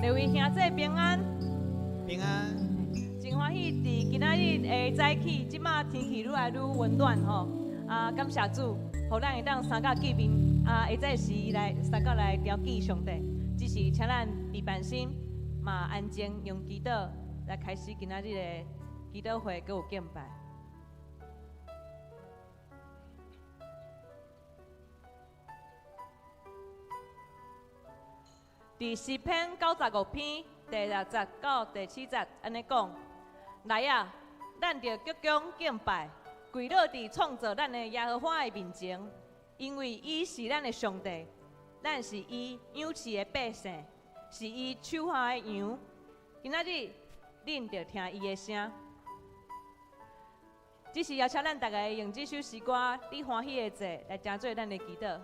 各位兄弟平安，平安，真欢喜伫今仔日的早起，即马天气愈来愈温暖吼。感谢主，互咱会当三角见面。下早时来三角来调祭上帝，只是请咱备办心，嘛安静用祈祷来开始今仔日的祈祷会，佮有敬拜。第诗篇95篇第60到第70安尼讲：来啊，咱着鞠躬敬拜，跪落伫创造咱的耶和华的面前，因为伊是咱的上帝，咱是伊养饲的百姓，是伊手下的羊。今仔日恁着听伊的声。只是邀请咱大家用这首诗歌《你欢喜的节》来成做咱的祈祷。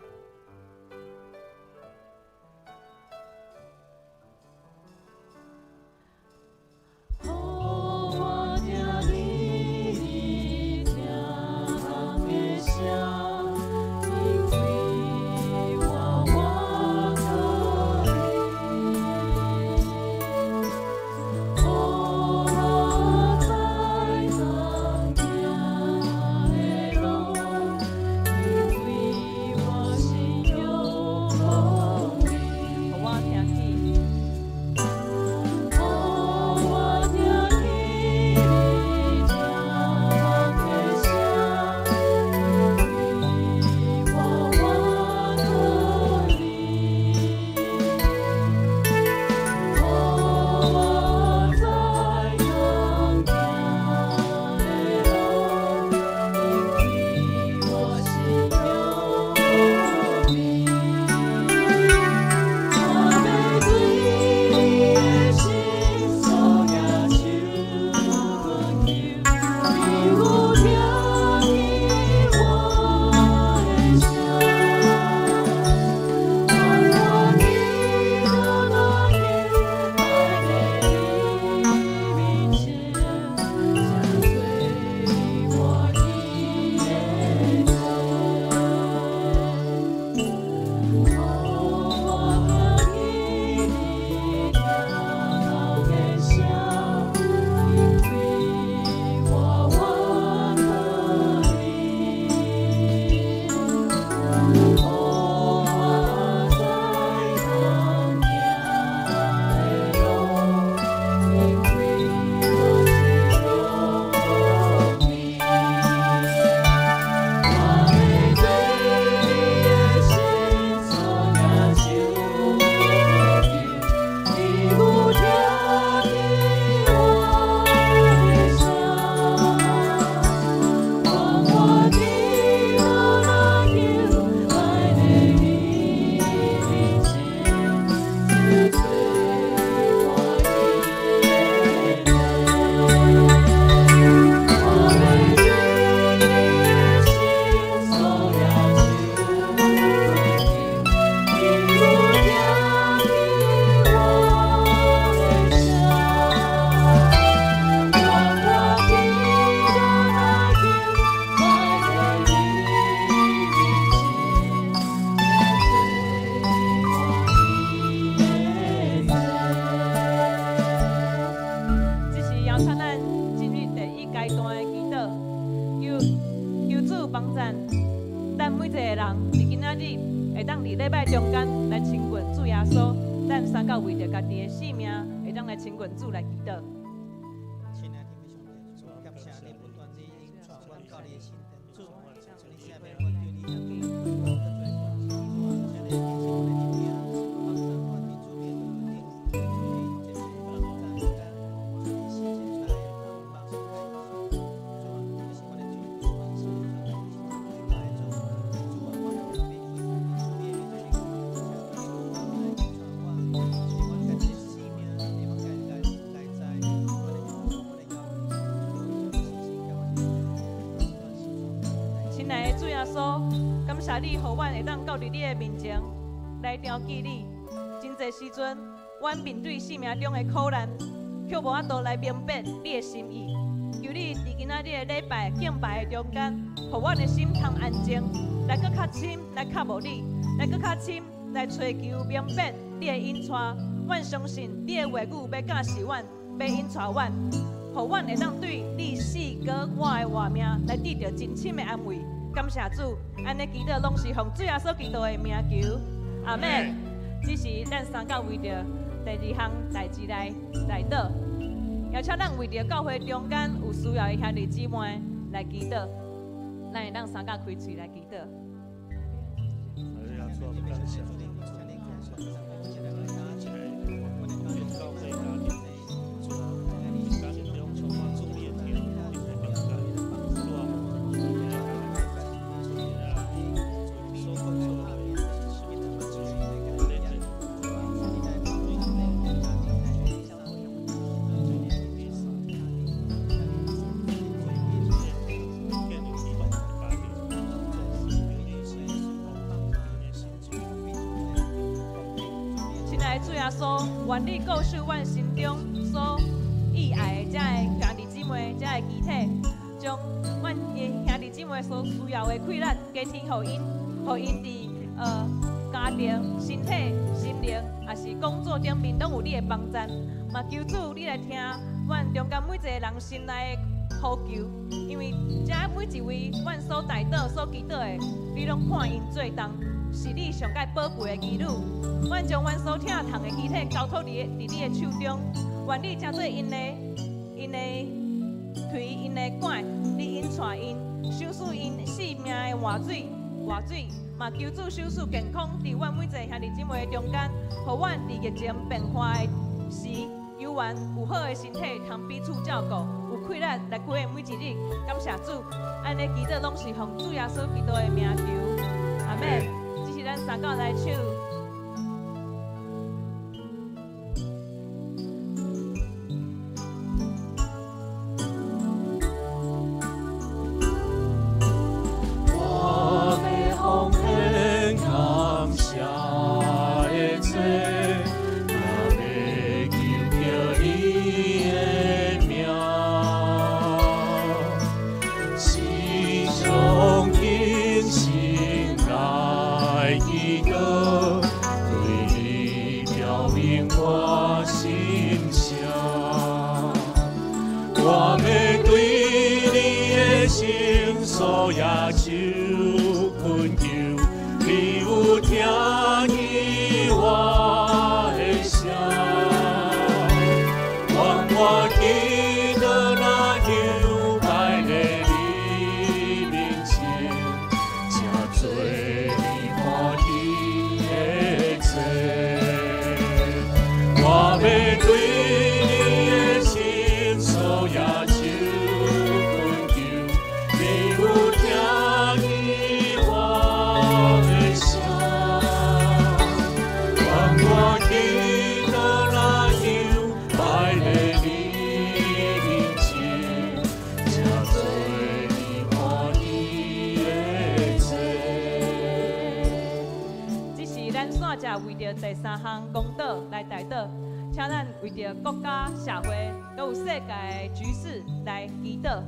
你，互阮会当到伫你的面前来调记你。真侪时阵，阮面对生命中的苦难，却无法度来明白你的心意。求你伫今仔日的礼拜敬拜的中间，互阮的心通安静，来搁较深来较无你，来搁较深来追求明白你的引带，阮相信你的话语要教示阮，要引带阮，互阮会当对你死过我的活命来得到真深的安慰。感谢主，安尼祈祷拢是奉主耶稣基督的名求，阿门。只是咱三教为着第二项代志来祷，邀请咱为着教会中间有需要的兄弟姊妹来祈祷，咱会当三教开嘴来祈祷。愿你告诉阮心中所意爱的这个兄弟姊妹、这个肢体，将阮的兄弟姊妹所需要的快乐加添互因伫家庭、身体、心灵，也是工作顶面拢有你的帮助。嘛求主你来听阮中间每一个人心内的呼求，因为这每一位阮所代祷、所祈祷的，你拢看因做同。是你上界宝贵的儿女，阮将阮所疼痛的肢体交托伫你的手中，愿你正做因的腿、因的管，你引带因，守护因性命的活水，嘛求主守护健康伫阮每一个兄弟姊妹的中间，互阮伫疫情变化的时，有缘有好的身体，通彼此照顾，有快乐来过每一日。感谢主，安尼祈祷拢是奉主耶稣基督的名求，阿门。咱三教来唱。我要奉献感谢的罪，我要求着你的名，时常庆幸来祈祷，对你表明我心声。我要对你的心所野求恳求，你有听见我的声？愿我祈祷那样摆在你面前，正做你欢喜的罪。我要对你的心所野求恳求，你有听见我的声？愿我祈祷那样摆在你面前，正做你欢喜的罪。这是咱线者为着第三项公道来代祷，请咱为着国家、社会，还有世界的局势来祈祷。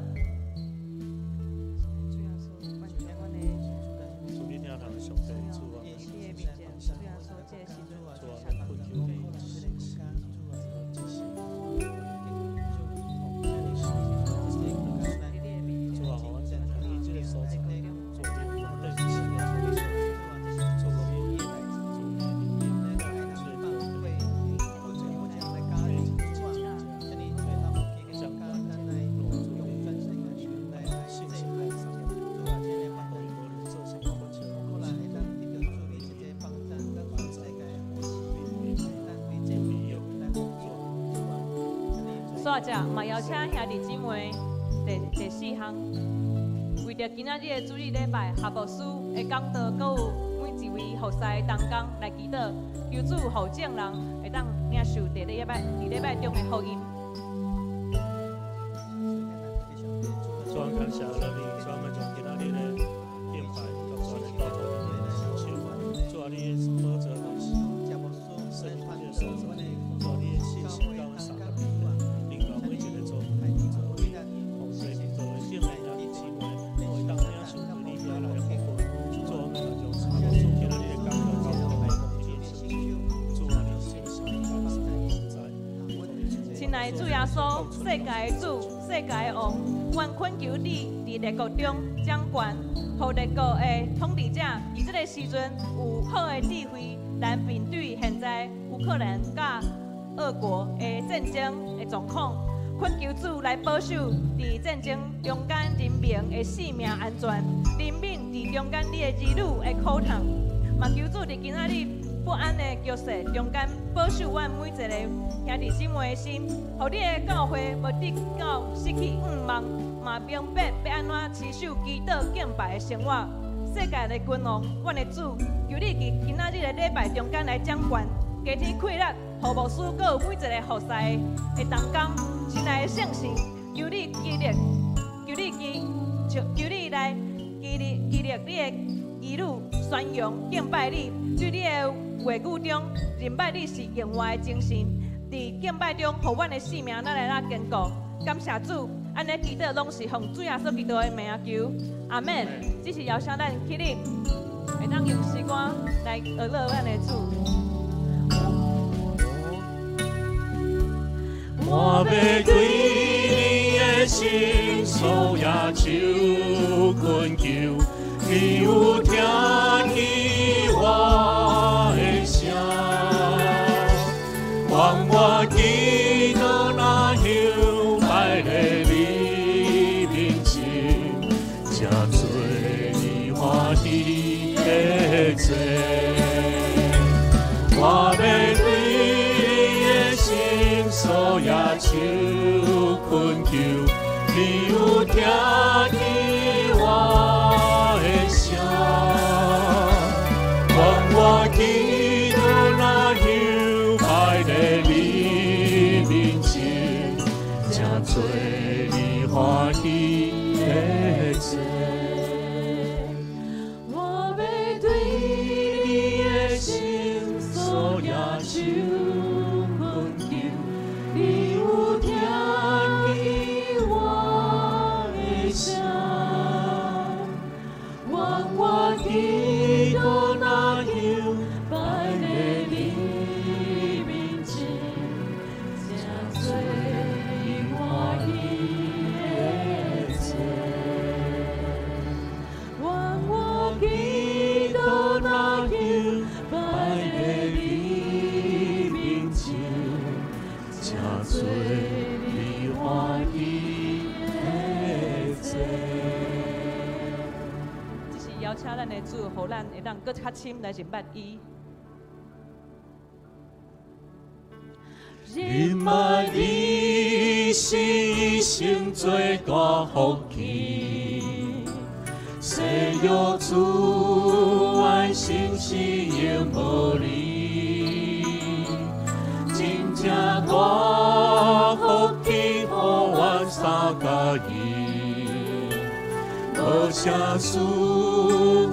主你听人上帝主啊，主啊，我在你这个所在，做你反对的事，做我们的线者嘛邀请兄弟姊妹第四项，为着今仔日的主日礼拜下牧师的讲道，还有每一位服侍的同工来祈祷，求主互众人会当领受伫礼拜中的福音。主啊，感谢了你，主啊，们从今仔日的编排，到主啊，你交托你的心手，主啊，你的保责来是圣灵的所在，主啊，你的信心到三个平台，领导每一个做做位，奉水做为敬爱兄弟姊妹，我会当领受对你遐来的福分，主啊，我们从今仔日的讲道到后来奉献的心，主啊，你爱的主耶稣，世界的主，世界的王，愿恳求你伫列国中掌权，互列国的统治者伫这个时阵有好的智慧来面对现在乌克兰甲俄国的战争的状况。恳求主来保守伫战争中间人民的性命安全，人民伫中间你的儿女的苦痛。嘛求主伫今仔日不安的局势中间，保守阮每一个兄弟姊妹的心，互你的教会无直到失去盼望，嘛明白要安怎持守祈祷敬拜的生活。世界的君王，阮的主，求你伫今仔日的礼拜中间来掌权，加添气力，互牧师阁有每一个服侍的同工。亲爱的圣神，求你激励，求你来激励你的儿女宣扬敬拜你，对你的话语中认拜你是永活的精神，伫敬拜中，互阮的性命咱来坚固。感谢主，安尼祈祷拢是奉主耶稣基督的名求，阿门。这是邀请咱起立，会当用诗歌来学乐咱的主。我要对你的心所野手恳求，你有听见我的声，愿我祈祷那香摆在你面前，正做你欢喜的罪。我要对所野手恳求，你有听见我的声，愿我祈祷那香摆在你面前，正做你欢喜的罪。我要对你的心所野手。你有听见我的声，愿我祈祷那香摆在你面前，正做你欢喜的罪。愿我祈祷那香摆在你面前。正做你欢喜的罪。这是邀请咱的主，互咱会当搁较深来认捌伊。认捌你是一生最大福气，世有主爱心是永无离。真正大福气，予阮三家己，无啥事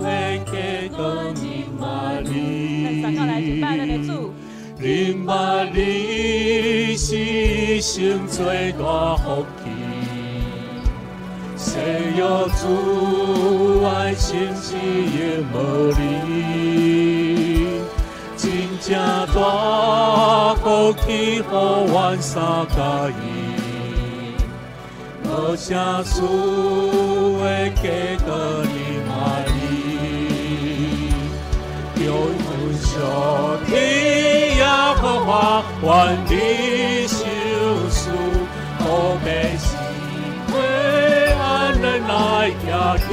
会加到你嘛你。咱三个来敬拜咱的主。认捌你是一生最大福气，世有主爱心是永无离。真正大福气，予阮三家己，无啥事会加到你嘛你。有阮上天也好话，愿你受事，可悲是会安忍来行去，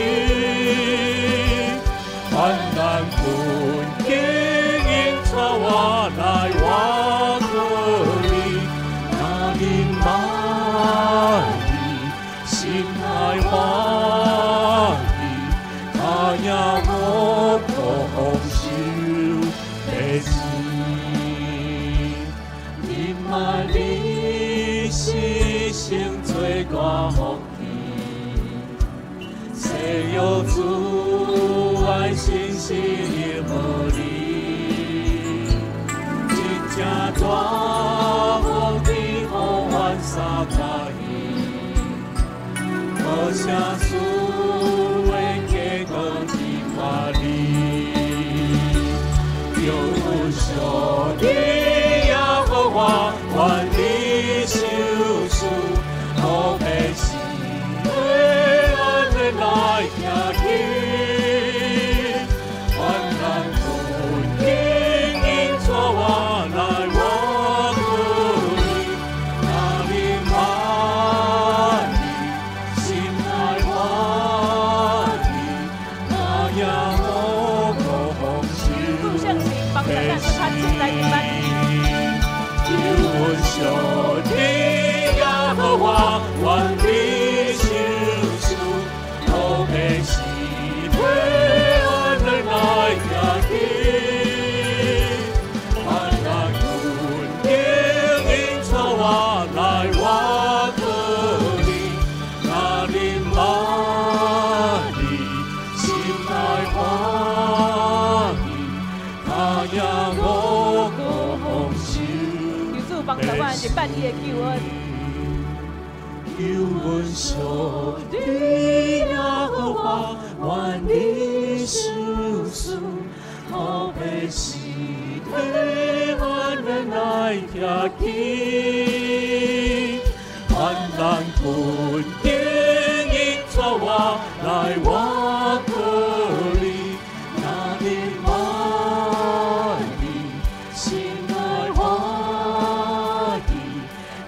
患难困境。我来我可你，那你满意，心内欢喜，他也无空受的心。认捌你是一生最大福气，世有主爱心是永无离。正大福气，予阮三家己，无啥事会加到你嘛你。有阮上天也予我，愿你受上帝耶和华，愿你救赎，后辈是平安的来行去，万难困境因错我来我可你，那临把你心内欢喜，他也我共受。求主帮助我一办你的救恩。救恩上帝耶和华，愿你救赎，后辈是平安的来行去，万难困境因错我来我可你，那临把你心内欢喜，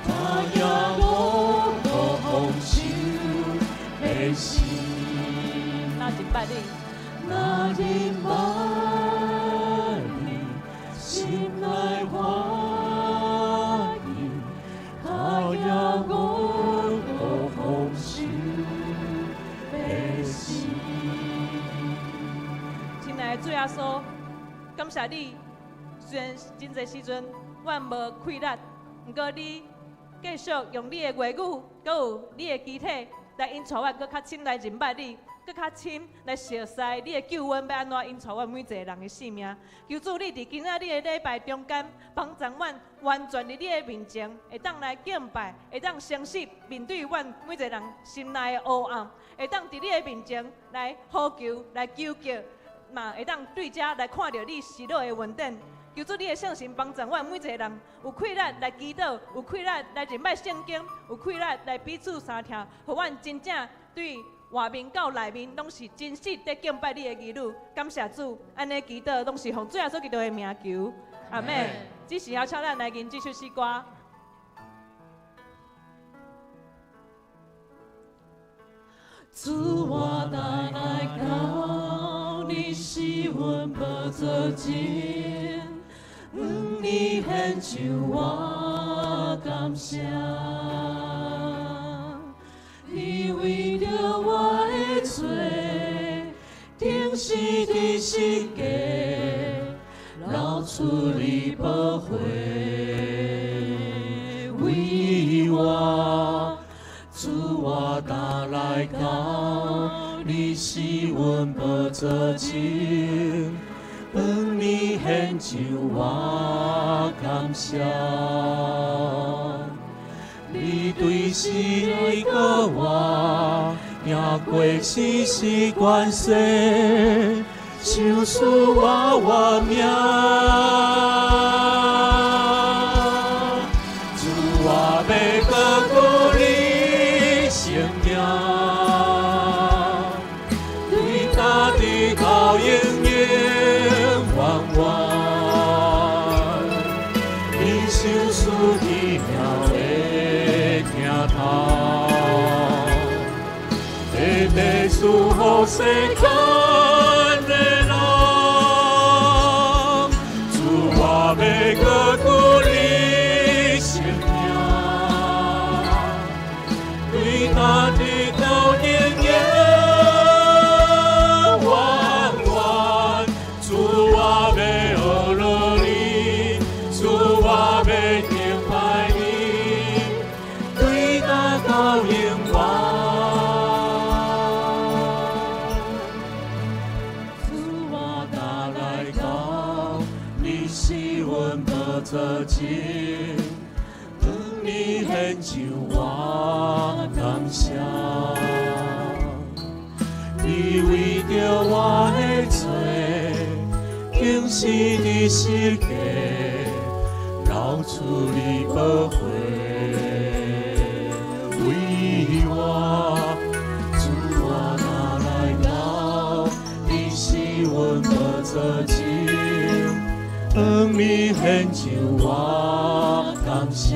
他也我共受的心。那真拜你，那临把你心内欢喜，他也我共受的心。亲爱的主耶稣，感谢你。虽然真侪时阵阮无气力，不过你继续用你的话语，佮有你的肢体来引带阮，佮较深来认捌你，佮较深来熟悉你的救恩要安怎引带阮每一个人的性命。求主你伫今仔日的礼拜中间，帮助阮完全伫你的面前，会当来敬拜，会当诚实面对阮每一个人心内的黑暗，会当伫你的面前来呼求、来求救。嘛会当对遮来看到你喜乐的恩典，求主你的圣神帮助阮每一个人有气力来祈祷，有气力来认捌圣经，有气力来彼此相听，互阮真正对外面到内面拢是真实在敬拜你的儿女。感谢主，安尼祈祷拢是奉主耶稣基督的名求，阿门。这时候请咱来吟这首诗歌。主我带来到你是阮无做情，你献上我感谢，你为着我的罪，定时的世界，流出你宝血，为我。主我打来到，你是阮无做情，帮你献上我感谢。你对是爱过我，赢过世事关系，救赎我命。主我要高歌你。生命对大地高永永远远，你手术奇妙的听头，在地赐予世间的人，主我要高歌你生命。大地高永永远远，主我要学了你，主我要敬拜你，对大高永远。主我打来到，你是阮无做情。你献上我感谢，你为着我的罪，定时的世界，流出你宝血，为我，主我拿来到，你是阮无做情，当你献上我感谢。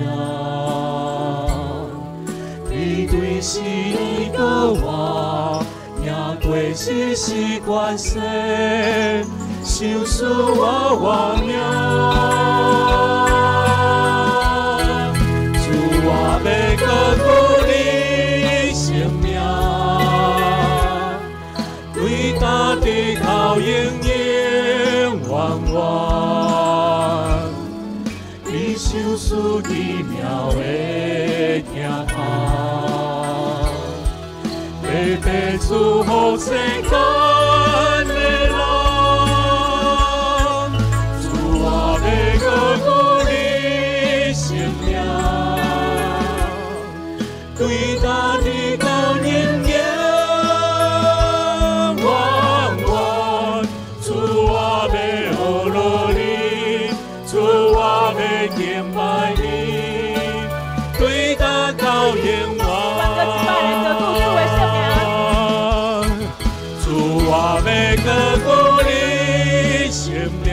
你对是爱过我，赢过世事关系，救赎我命。奇妙的听他，白白祝福世间的人。主啊，要高举你生命，对大地到人间。敬拜你，对他高永远。主啊，要高举你生命，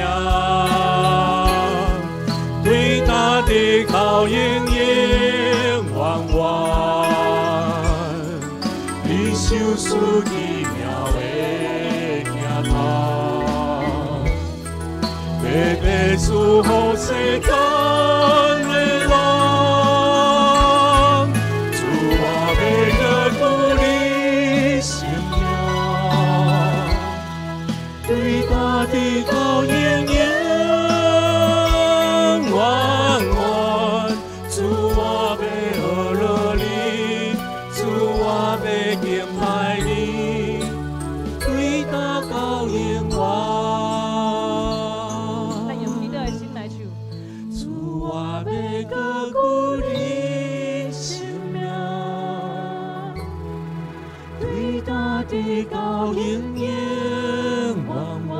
对他的高永远。你手术奇妙的听他。白白祝福世间的人，主啊，要高举你生命，对大地高永远。主啊，要学你，主啊，要敬拜你，对他高永远。地高永远弯弯，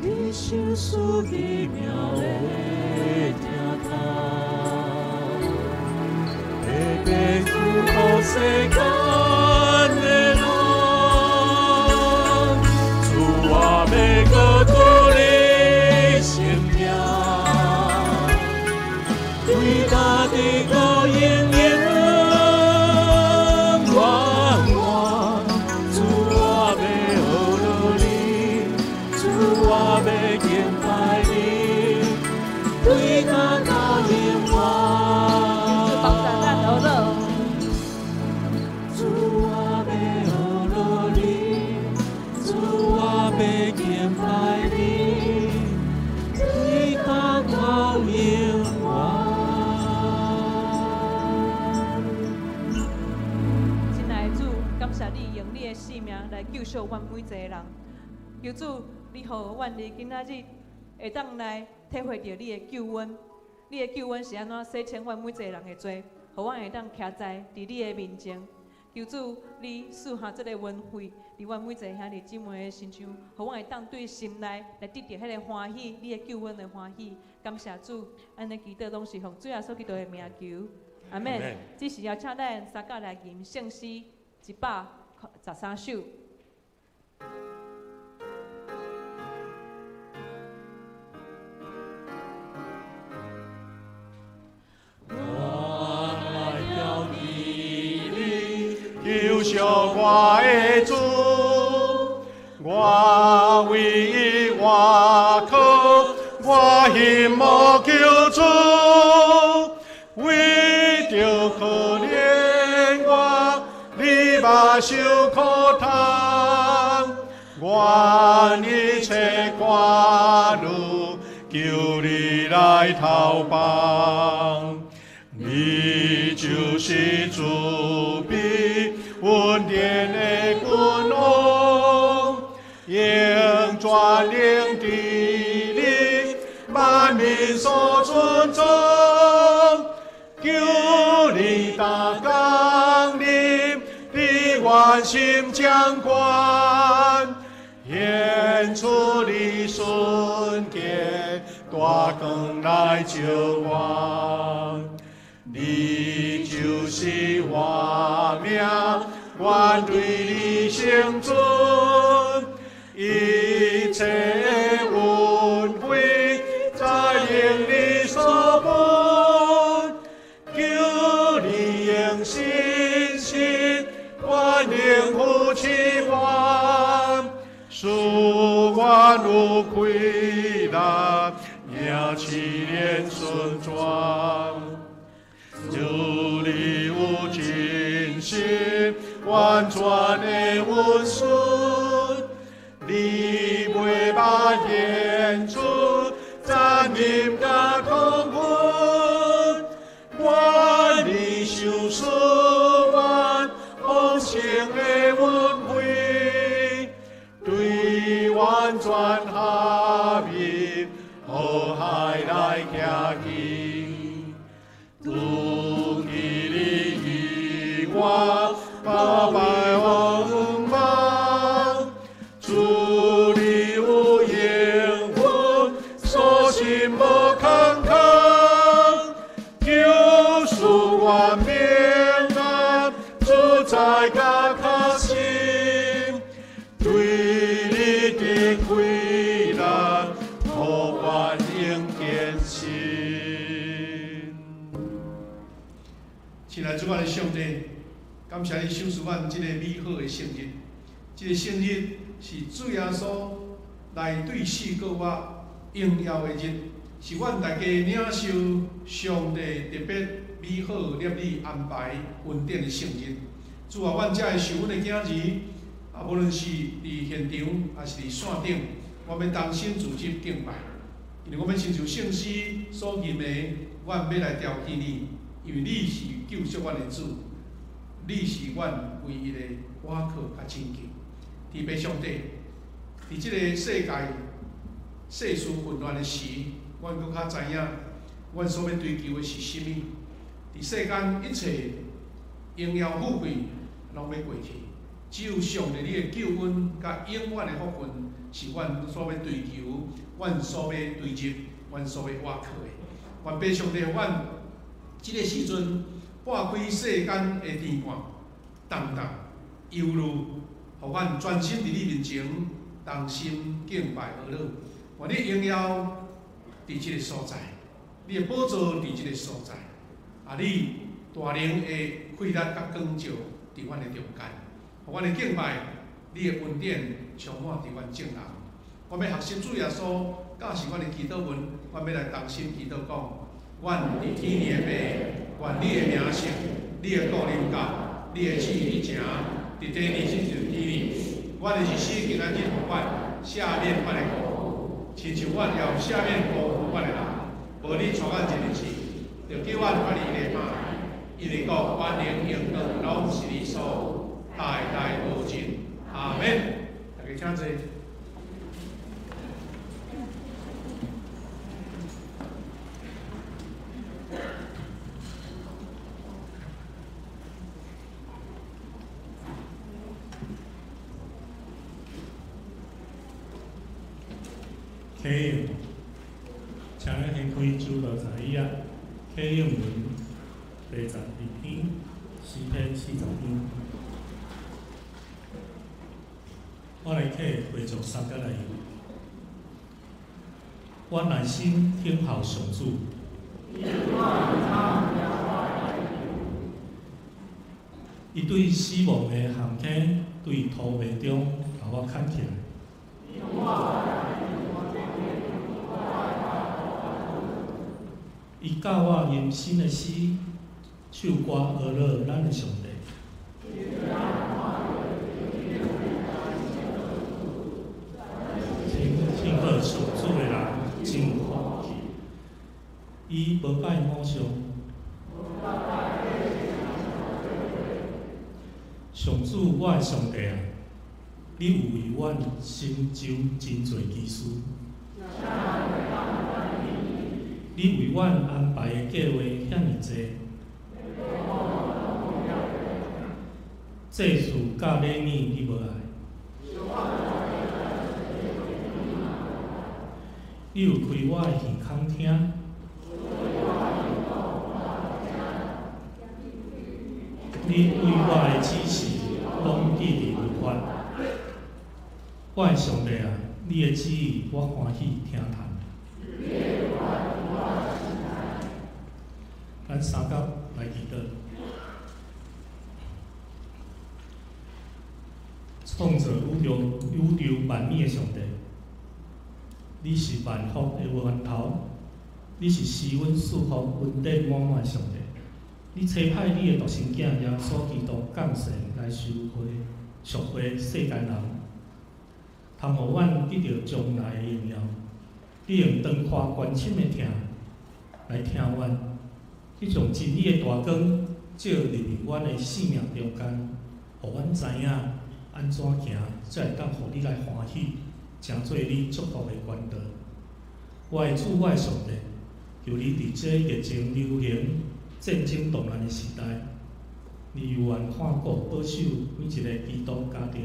你手术奇妙的听他，白白祝福世间的人。主啊，要高举你生命，对大地高永远。性命来救赎阮每一个人，求主，你互阮伫今仔日会当来体会到你的救恩。你的救恩是安怎洗清阮每一个人的罪，互阮会当徛在伫你的面前。求主，你赐下这个恩惠，伫阮每一个兄弟姊妹的身上，互阮会当对心内来得到迄个欢喜，你的救恩的欢喜。感谢主，安尼祈祷拢是奉主耶稣基督的名求，阿门。只是要请咱三角来吟圣诗113首。救赎我的主，我唯一倚靠，我心无求助，为着可怜我，你把受苦痛，愿一切关路，求你来投放。你就是主必稳定的君王，用全能的你，万民所尊重。求你大降临，你愿心掌管，显出你纯洁大光来照我。你就是我命，愿对你成尊，一切恩惠在因你所分。求你用信心，愿应付期望，使我有亏难，也起连顺转。主你有真心，完全的温顺，你袂把演出，赞美甲去，拄起你与我告白往忙，主你有应允，所信无空空，救赎我平安，主在甲较心，对你的归难，互我应坚信。亲爱的主，我的上帝，感谢你赏赐阮这个美好的圣日。这个圣日是主耶稣来对世个我荣耀的日，是阮大家领受上帝特别美好业力安排恩典的圣日。主啊，阮遮的受恩的囝儿，无论是伫现场还是伫线顶，我要当心自己敬拜，因为我们亲像圣诗所吟的，阮要来调戏你，因为你是救赎阮的主，你是阮唯一的倚靠甲拯救。天父上帝，伫即个世界世事混乱的时，阮更较知影，阮所要追求的是甚物？伫世间一切荣耀富贵，拢要过去。只有上帝你的救恩甲永远的福分，是阮所要追求、阮所要追入、阮所要倚靠的。愿父上帝，互阮即个时阵拨开世间的天寒、重担、忧虑，互阮专心伫你面前，同心敬拜而乐。愿你荣耀伫即个所在，你的宝座伫即个所在，你大能的气力甲光照伫阮的中间。互阮的敬拜，你的恩典充满伫阮众人。我要学习主耶稣教示阮的祈祷文，我要来同心祈祷讲：阮伫天的爸，愿你的名圣，你的国临到，你的旨意成，伫地里亲像天里。阮的日时今仔日互阮赦免阮的过，亲像阮也有赦免辜负阮的人。无你带阮一日去，就叫阮脱离个嘛。因为国、权能、荣耀，拢是你所有。代代无尽，阿免。大家请坐。启用，请咱掀开主道查理啊，启用文第12篇，诗篇40篇。我来去回从三角来用。我内心听候上主，伊对死亡的陷阱，对土地中甲我砍起来。伊教我吟新的诗，唱歌而乐咱的上帝。听好上主的人真欢喜，伊无拜偶像。上主，我的上帝啊，你有为阮成就真侪奇事。你为阮安排的计划遐尔济，祭祀甲礼物你无爱。你有开我的耳孔听，你为我的指示拢记伫律法。我的上帝啊，你的旨意我欢喜听谈。咱三角来祈祷。创造宇宙万物的上帝，你是万福的源头，你是施恩赐福、恩典满满的上帝。你差派你的独生囝耶稣基督降世来赎回世间人，通互阮得到将来的荣耀。你用长阔关深的听来听阮。迄种真理的大光照入阮的生命中间，互阮知影安怎行，才会当互你来欢喜，成做你祝福的管道。我的主，我的上帝，求你伫这疫情流行、战争动乱的时代，你犹原看顾保守每一个基督家庭，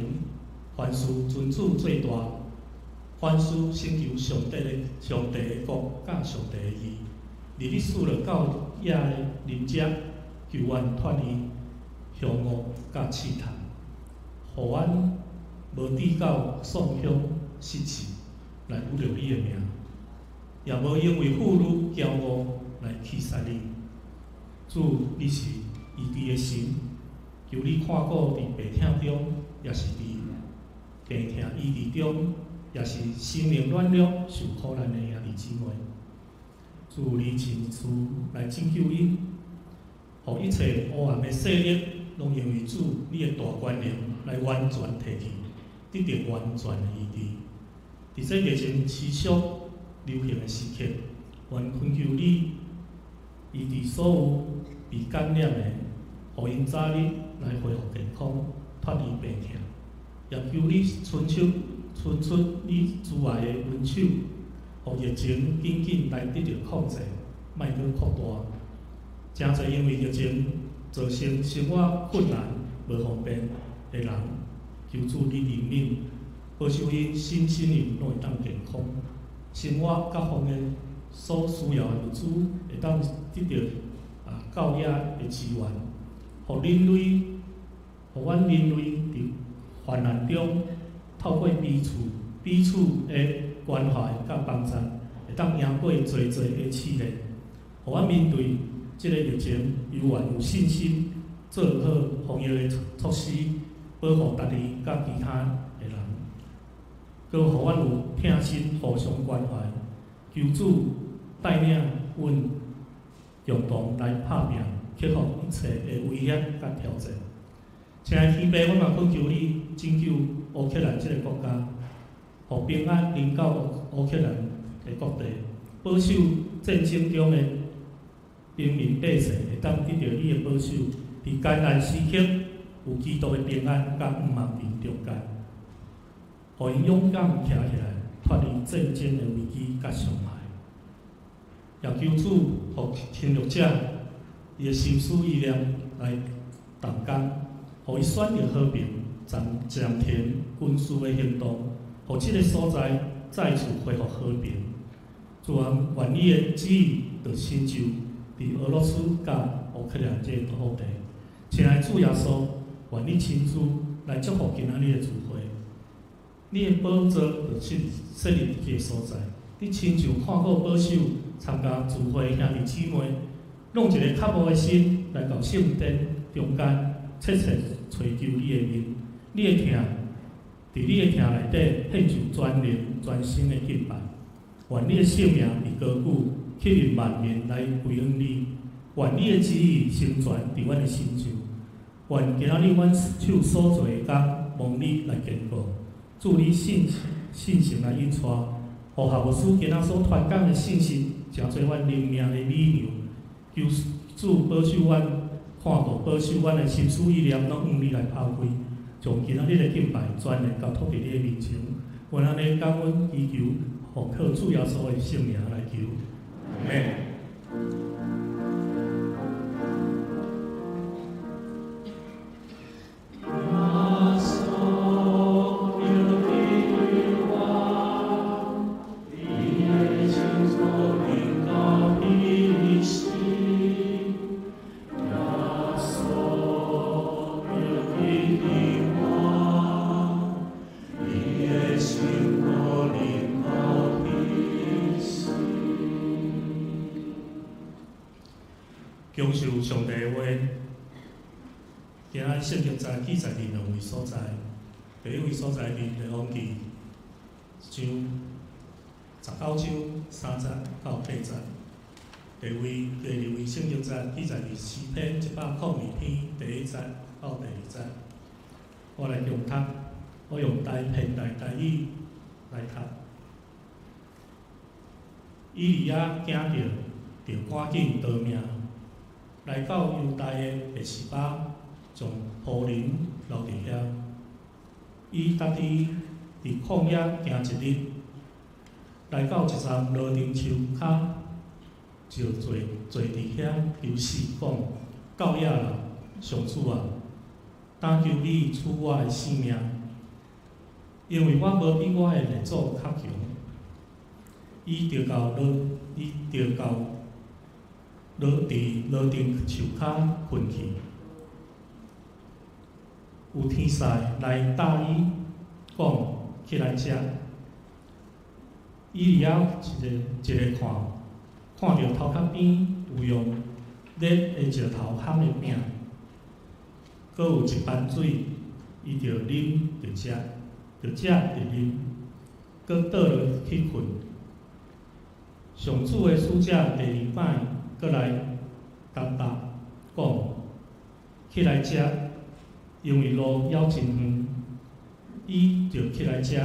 凡事尊主最大，凡事先求上帝的国甲上帝的义。而你赐落到野的人者，求愿脱离凶恶甲试探，互阮无抵到丧凶失志来侮辱你的名，也无因为妇女骄傲来欺杀你。主，你是医治的神，求你看顾伫病痛中，也是伫病痛医治中，也是生命软弱受苦难的兄弟姊妹。主，你亲自来拯救因，互一切黑暗的势力，拢因为主你的大权能来完全摕去，得到完全的医治。伫这疫情持续流行的时刻，愿恳求你医治所有被感染的，互因早日来恢复健康，脱离病痛。也求你伸出你慈爱的援手，互疫情紧紧来得到控制，莫阁扩大。诚侪因为疫情造成生活困难、无方便的人，求主你怜悯，保守因身心灵拢会当健康，生活各方面所需要的物资会当得到教育的资源，互阮人类伫患难中透过彼此的关怀甲帮助，会当赢过侪的试炼，互阮面对即个疫情犹原有信心，做好防疫的措施，保护家己甲其他的人，佮互阮有疼心互相关怀。求主带领阮共同来拍拼，克服一切的威胁甲挑战。亲爱的天父，我嘛恳求你拯救乌克兰即个国家，互平安临到乌克兰的各地，保守战争中的平民百姓会当得到你的保守，伫艰难时刻有基督的平安甲五万人中间，互因勇敢徛起来，脱离战争的危机甲伤害。也求主互侵略者伊的心思意念来动工，互伊选择和平，暂停军事的行动，互即个所在再次恢复和平。主啊，愿你的旨意就成就伫俄罗斯甲乌克兰这个土地。亲爱的主耶稣，愿你亲自来祝福今仔日的聚会。你的宝座就设立伫这个所在，你亲像看顾保守参加聚会兄弟姊妹，弄一个较无的心来到圣殿中间，切切找求你的面，你的听，伫你的听内底献上全灵全心的敬拜。愿你的圣名被高举，吸引万民来归向你。愿你的旨意成全伫阮的心上。愿今仔日阮手所做的工，望你来坚固，祝你信心来引带，互下无使今仔所传讲的信息，成做阮灵命的美牛。求主保守阮，看顾保守阮的心思意念，拢用你来抛开，将今仔日的敬拜全然交托伫你的面前。愿安尼感恩祈求，奉靠主耶稣的圣名来求，阿们。享受上帝的话，今仔圣经在记载伫两位所在，第一位所在伫列王记章19章3节到8节，第二位圣经在记载伫诗篇102篇第1节到第2节。我来用读，我用现代台语来读。以利亚惊着，就赶紧逃命。来到犹大的别是巴，将仆人留伫遐。伊家己伫旷野行一日，来到一丛罗定树骹，就坐伫遐求死讲：到野啦，上主啊，但求你赐我的性命，因为我无比我的列祖较强。伊就到落定树骹困去。有天使来答伊讲：起来食。伊伫遐一个看到头壳边有用热的石头烘的饼，搁有一班水，伊就啉就食，就食就啉，搁倒落去困。上主的使者第二摆搁来甲答讲：起来食，因为路遥真远。伊就起来食，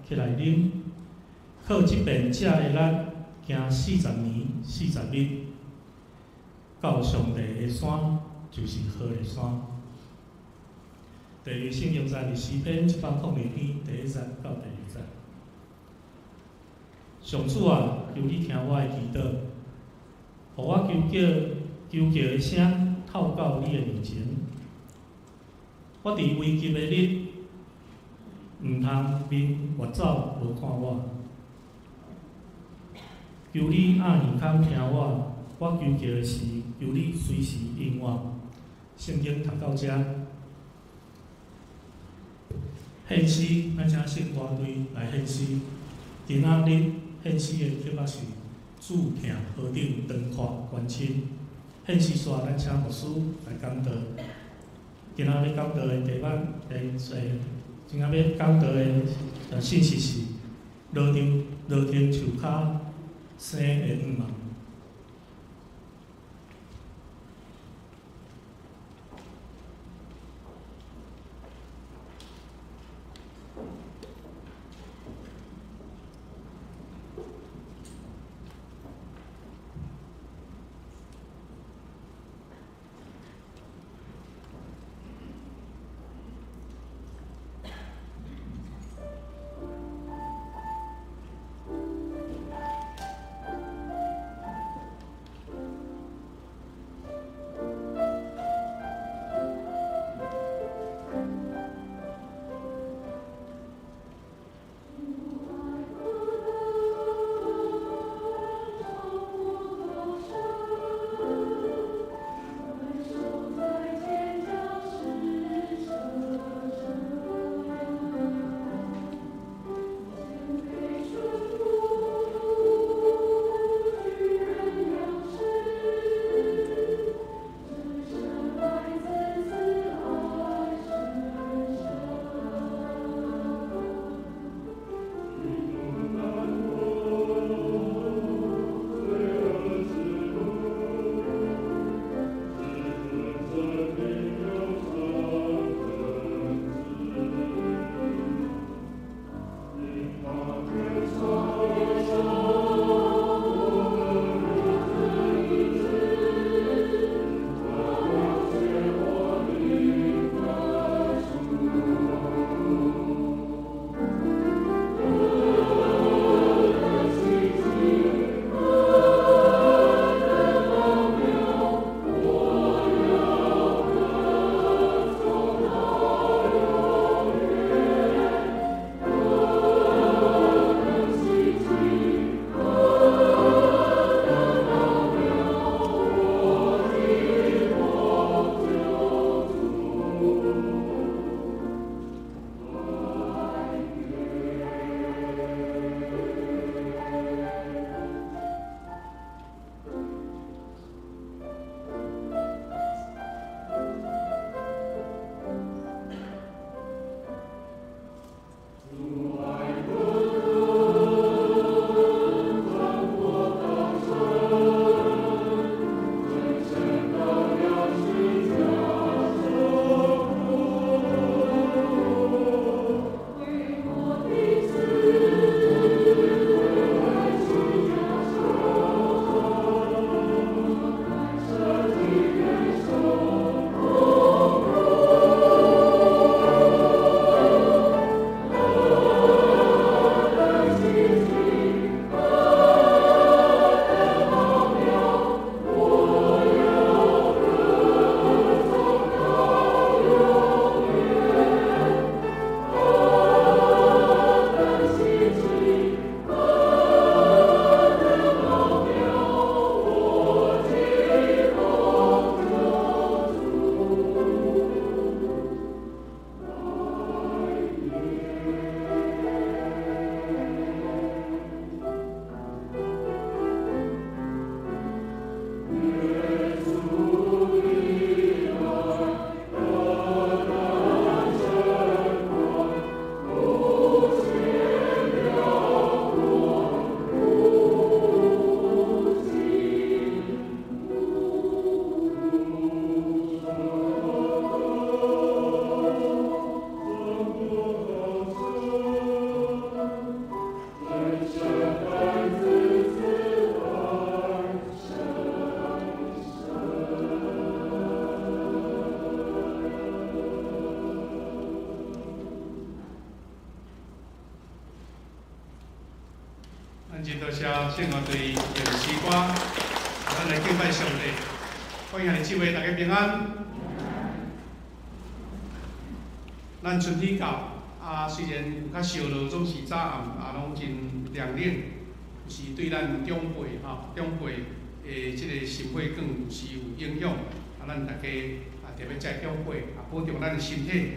起来啉。靠即边食的力，行40年40日，到上帝的山，就是好的山。第二圣经在诗篇102篇第1节到第2节。上主啊，求你听我的祈祷，互我求叫的声透到你的面前。我伫危急的日，毋通面越走无看我。求你按耳孔听我，我求叫的是求你随时应我。圣经读到遮，献诗，咱请圣歌队来献诗。今仔日献诗的题目是主听河顶长看关心。献诗煞，咱请牧师来讲道。今仔日讲道的题目，今仔日讲道的信息是落定树骹。生的五望。谢圣乐队用诗歌，咱来敬拜上帝。欢迎姊妹大家平安。咱春天到，虽然有较烧落，总是早暗，拢真凉冷，是对咱长辈长辈的即个心血管是有影响。咱大家特别在长辈保重咱的身体。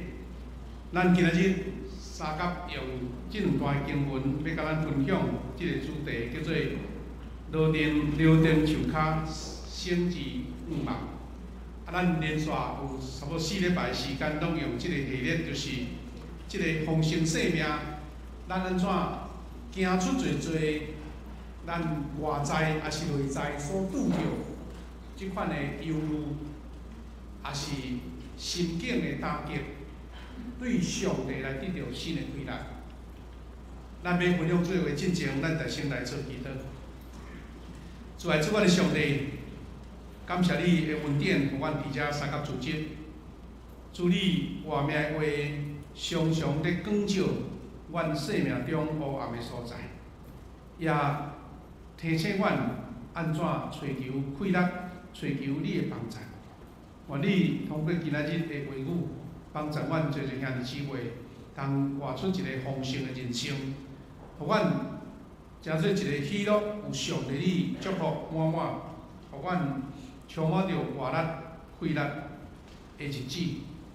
咱今仔日三甲用这两段经文要甲咱分享即个主题，叫做留电树骹生之五梦。咱连续有差不多4礼拜时间，拢用即个系列，就是即个丰盛生命，咱安怎行出侪咱外在也是内在所拄着即款的忧虑，也是心境的打击，对上帝来得到新的回来。咱要分享做话之前，咱就先来做祈祷。主爱主我的上帝，感谢你的恩典，互阮伫遮三甲组织。主你活命的话，常常咧光照阮生命中黑暗的所在，也提醒阮安怎找求快乐，找求你的帮助。愿你通过今仔日的话语，帮助阮做阵兄弟姊妹，通活出一个丰盛的人生，互阮成做一个喜乐有上帝你祝福满满，互阮充满着活力、快乐的日子，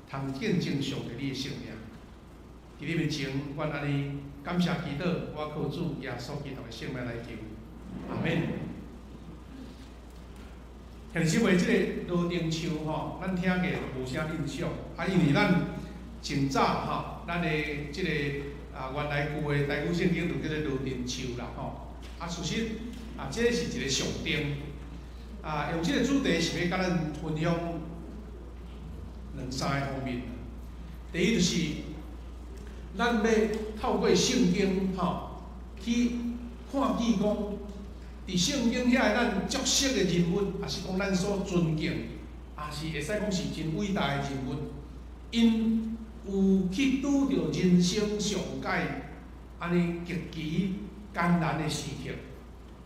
通见证上帝你的圣名。伫你面前，阮安尼感谢祈祷，我靠主耶稣基督的圣名来求，阿免。兄弟姊妹，即个罗丁树咱听过无啥印象，因为咱真早咱的即个原来旧的台语圣经就叫做罗丁树啦事实这是一个象征用即个主题是要甲咱分享3个方面。第一就是咱要透过圣经去看见讲，伫圣经遐咱足色的人物，也是讲咱所尊敬，也是会使讲是真伟大的人物，因有去拄着人生上界安尼极其艰难的时刻，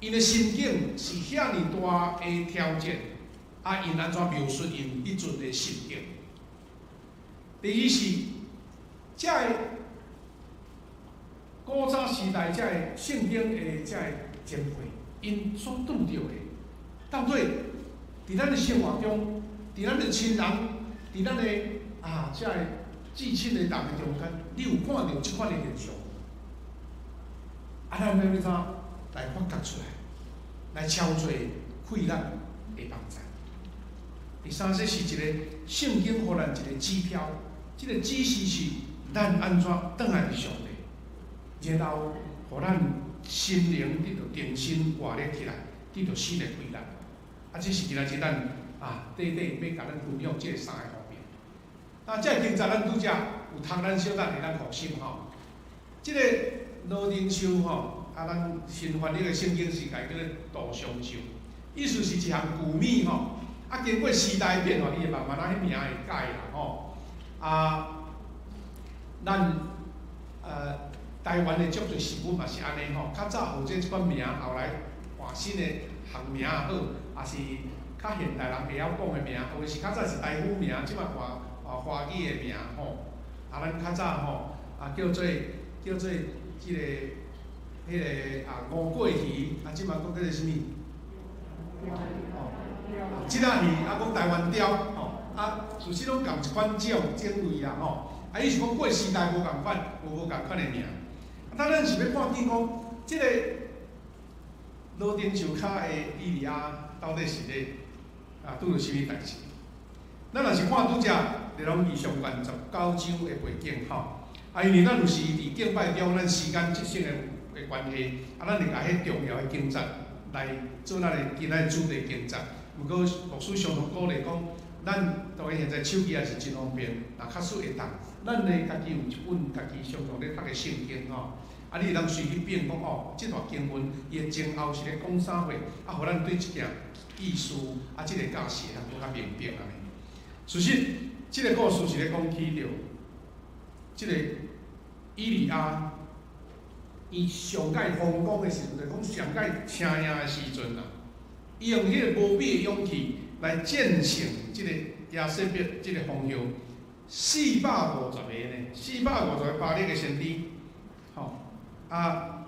因的心境是遐尼大的挑战，因安怎描述因迄阵的心境？第二是，遮个古早时代遮个圣经的遮个前辈，因所拄着的，到底伫咱的生活中，伫咱的亲人，伫咱的遮个至亲的人的中间，你有看到即款的现象？咱要怎来发掘出来，来超做快乐的帮助？第三，这是一个圣经互咱一个指标，这个指示是咱安怎倒来上帝，然后互咱心灵得到重新活力起来，得到新的快乐。这是今仔日咱短要甲咱分享这3个方面。这个经节咱拄则有通咱小等下咱放心这个罗丁树咱新翻译的圣经是改叫做杜松树，意思是一项古米经过时代变化，伊会慢慢迄名会改啦咱台湾的足侪事物嘛是安尼较早有即款名，后来换新的行名也好，也是较现代人袂晓讲的名，有诶是较早是台语名，即摆换华语的名咱较早叫做即个迄个五过鱼，即摆讲叫做啥物？即仔鱼讲台湾雕自始拢共一款种类啦意思讲过时代无共款，无共款的名。咱是要看见讲，即个罗丁树骹的伊利亚到底是咧拄着啥物代志？咱若是看拄则《列王纪上》卷19章的背景因为咱有时伫敬拜中，咱时间节省的关系，咱会甲迄重要的经节来做咱的今仔主题经节。毋过牧师常常鼓励讲，咱当然现在手机也是真方便，确实会当。咱呢家己有一本家己常常咧读的圣经你会当随去变讲即段经文伊的前后是咧讲啥货，互咱对即件意思即个教示会更较明白安尼。事实，即个故事是咧讲起着即个以利亚伊上届风光的时阵，就讲上届青赢的时阵啦，伊用迄个无比的勇气来践行即个亚瑟别即个方向，450个呢，450个巴力的先知，吼啊，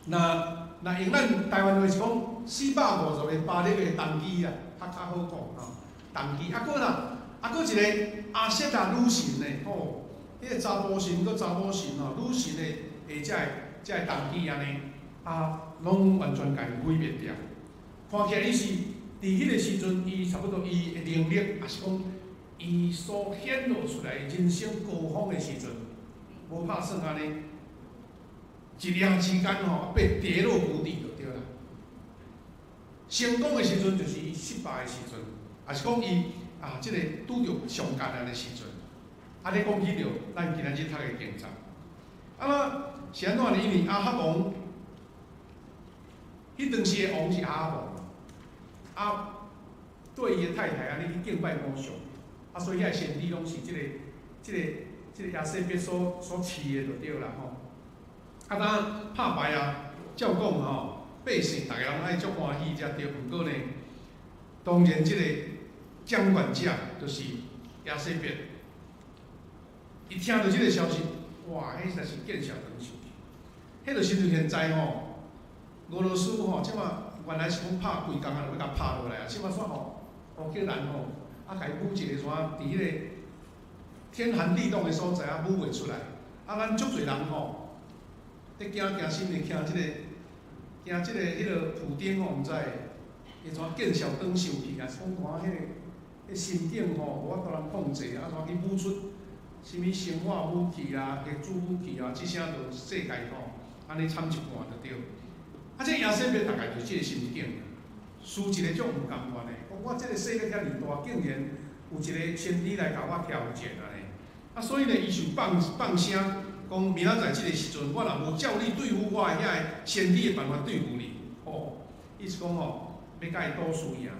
那用咱台湾话是讲450个巴力的动机啊，较好讲吼，动机啊，搁一个阿瑟啊女神呢，吼，迄个查甫神搁查某神吼，女神的下遮个动机安尼，啊，拢完全甲伊毁灭掉。看起来伊是伫迄个时阵，伊差不多伊的能力，也是讲伊所显露出来人生高峰的时阵，无拍算安尼，一夜之间吼被跌落谷底就对啦。成功的时阵就是伊失败的时阵，也是讲伊即个拄着上艰难的时阵。啊，你讲起着咱今仔日读的经章，是安怎呢？因为亚哈王，迄当时的王是亚哈王，对伊的太太安尼去敬拜偶像，所以遐先知拢是即个亚瑟别所饲的就对啦吼。当拍败照讲吼，百姓逐个人爱足欢喜才对。不过呢，当然即个掌管者就是亚瑟别，伊听到即个消息，哇，迄实在是见笑转受。迄就亲像现在吼，俄罗斯吼，即马原来是讲拍规工啊，就要甲拍落来啊，即马煞吼，乌克兰吼，甲伊舞一个啥，伫迄个天寒地冻的所在啊，舞袂出来。咱足侪人吼，伫惊心的惊即个迄个普丁吼，毋知会怎见笑转受去啊？讲看迄心境吼，无法度人控制啊，怎去舞出什物生化武器啊、核子武器啊，即啥就世界吼。安尼参一半就对，这亚瑟别大概就即个心境，输一个种毋甘愿的。我即个世界遐尔大，竟然有一个先知来甲我挑战安尼。所以呢，伊就放声讲，明仔载即个时阵，我若无照你对付我的遐个先知的办法对付你，意思讲吼，要甲伊赌输赢，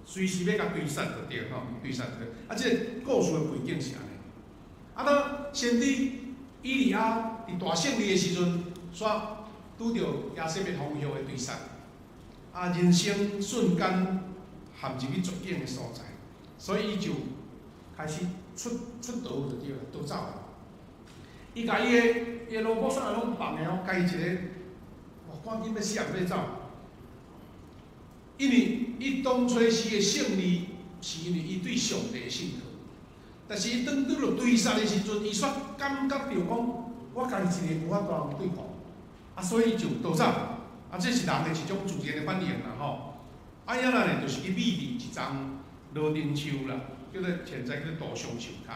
随时要甲对杀就对吼，对杀就对。即个故事的背景是安尼。当先知以利亚伫大胜利的时阵。煞拄着亚瑟别风向的对杀，人生瞬间陷入去绝境的所在，所以伊就开始出逃就对了，逃走啦。伊甲伊的老婆啥拢放的家己一个，赶紧要死也要走，因为伊当初时的胜利是因为伊对上帝的信靠，但是伊当拄着对杀的时阵，伊煞感觉着讲，我家己一个无法度对付。所以就逃走，这是人的一种自然的反应啦吼。影仔呢，就是去美丽一丛罗丁树啦，叫做现在叫大橡树骹。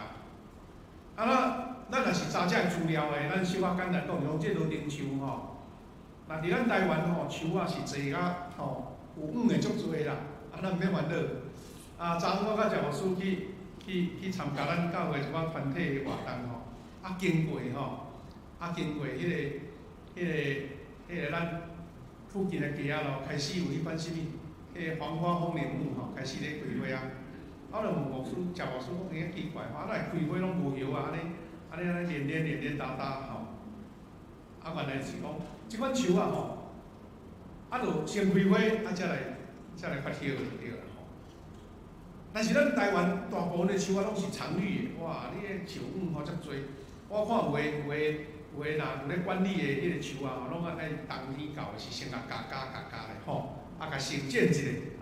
咱若是查这资料的，咱小可简单讲，讲这罗丁树吼，那伫咱台湾吼，树啊是侪甲吼有黄的足多啦，咱毋免烦恼。昨昏我甲赵老师去参加咱教会一寡团体的活动吼，经过迄个咱附近的街咯，开始有迄款什物，迄个黄花风铃木吼，开始咧开花啊。我就问牧师、赵牧师，我觉得奇怪，哪会开花拢无叶啊？安尼连搭吼。原来是讲，即款树啊吼，就先开花，才来发叶就对啦吼。但是咱台湾大部分的树啊，拢是常绿的，哇！你个树吼遮多，我看有诶若有咧管理的迄个树啊，拢爱冬天到是先甲加咧吼，甲成剪一下，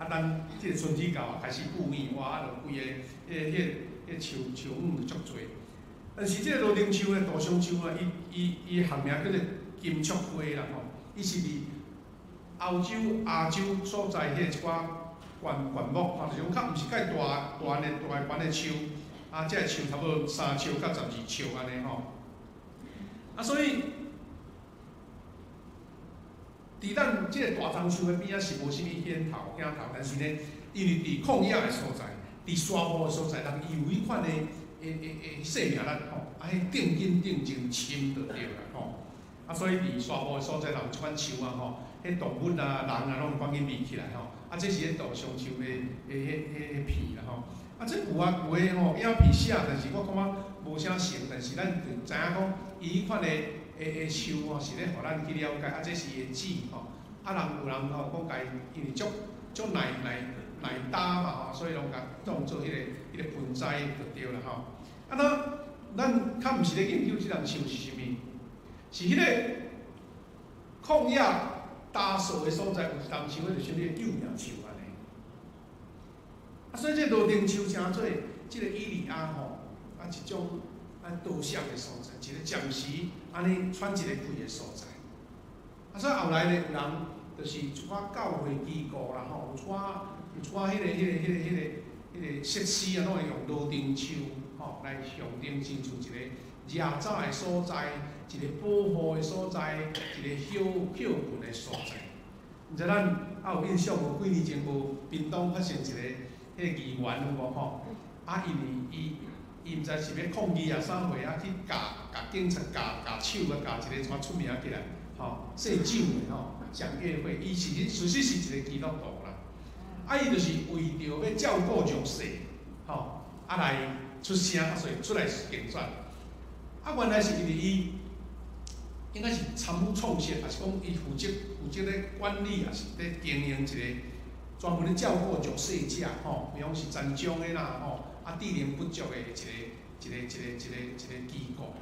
等即个春天到开始布面，哇！就规个迄树就足多。但是即个罗丁树咧，大橡树啊，伊学名叫做金雀花啦吼，伊是伫欧洲、亚洲所在迄一寡灌木，就是讲较毋是介大悬的树，即个树差不多3树到12树安尼吼。所以，伫咱即个大樟树的边仔是无啥物影头，但是呢，因为伫旷野的所在，伫沙漠的所在，人伊有迄款的生命力吼，迄定静深就对啦吼。所以伫沙漠的所在，人有即款树啊吼，迄动物啊、人啊，拢赶紧立起来吼。这是迄大橡树的迄片啦吼。这有诶吼，影片写，但是我感觉无啥成，但是咱就知影讲，伊迄款的树吼是咧，互咱去了解，啊，这是伊的籽吼。啊，有人吼讲家因为足耐打嘛吼，所以拢甲当做迄个盆栽就对啦吼。啊，咱较毋是咧研究即项树是啥物？是迄个矿业打扫的所在，有一当树，迄就像迄个救命树安尼。啊，所以这罗丁树诚做即个伊利亚吼，啊一种导向的所在，一个暂时安尼喘一个气的所在。啊，所以后来咧有人就是一寡教会机构啦吼，有一寡迄个设施啊，拢会用罗丁树吼来象征亲像一个热早的所在，一个保护的所在，一个休困的所在。毋知咱有印象无？几年前无屏东发生一个迄个议员有无吼？啊，因为伊毋知是要抗议啊啥货啊，去甲警察甲手啊，甲一个怎出名起来吼，姓蒋的吼，蒋介惠，伊其实是一个基督徒啦。啊，伊就是为着要照顾弱势，吼，啊来出声，啊所以出来竞选。啊，原来是因为伊应该是参与创设，还是讲伊负责咧管理，还是咧经营一个专门咧照顾弱势者，吼，比方是残障的啦，吼，啊智能不足的一个机构。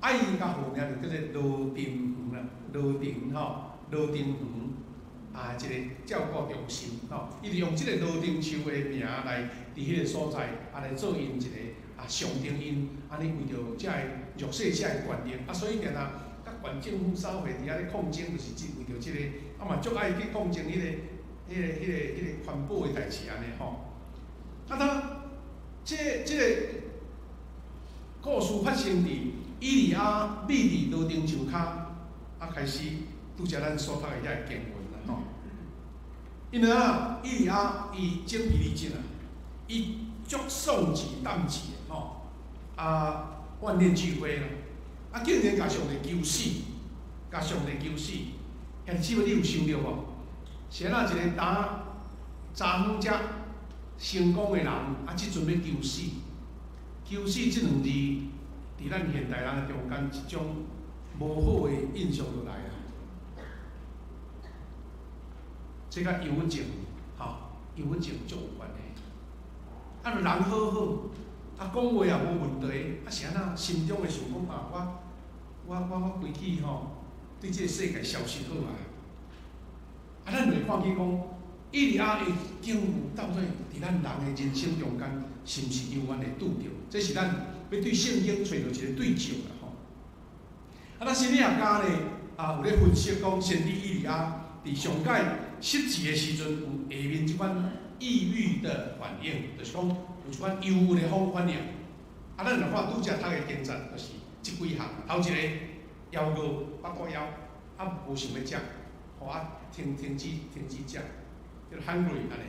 啊，伊甲号名就叫做罗定园啦，罗定园啊，一个照顾中心，吼，伊就用即个罗定树的名来伫迄个所在，啊来做因一个象征因，安尼为着遮个弱势者的权益，啊，所以定啊，甲县政府稍微伫遐咧抗争，就是为着即个，啊嘛足爱去抗争迄个环保的代志安尼吼。啊，当即个故事发生伫以利亚美伫罗定树骹，啊开始拄则咱所读的遐个经文啦吼。因为以利亚伊种伊哩种啊，伊足丧志担志的吼，啊万念俱灰啦，啊竟然甲上帝求死，甲上帝求死，兄姊妹你有想到无？是安那一个查某者成功的人，啊即阵要求死，求死即两字，伫咱现代人的中间一种无好的印象就来啊。这甲忧郁症，吼，忧郁症足有关系。啊，人好好，啊讲话也无问题，啊是安那心中的想讲啊，我规矩吼，对这个世界消失好啊。啊，咱袂看去讲，以利亚的境遇到底伫咱人的人生中间，是毋是永远会拄着？这是咱要对圣经找到一个对照啦吼。啊，咱心理学家咧有咧分析讲，先知以利亚伫上届失志的时阵，有下面即款抑郁的反应，就是讲有一款忧郁的反应。啊，咱来看拄则读的经节，就是即几项。头一个枵饿，腹肚枵，啊无想要食，互啊停止食，叫 hungry 安尼。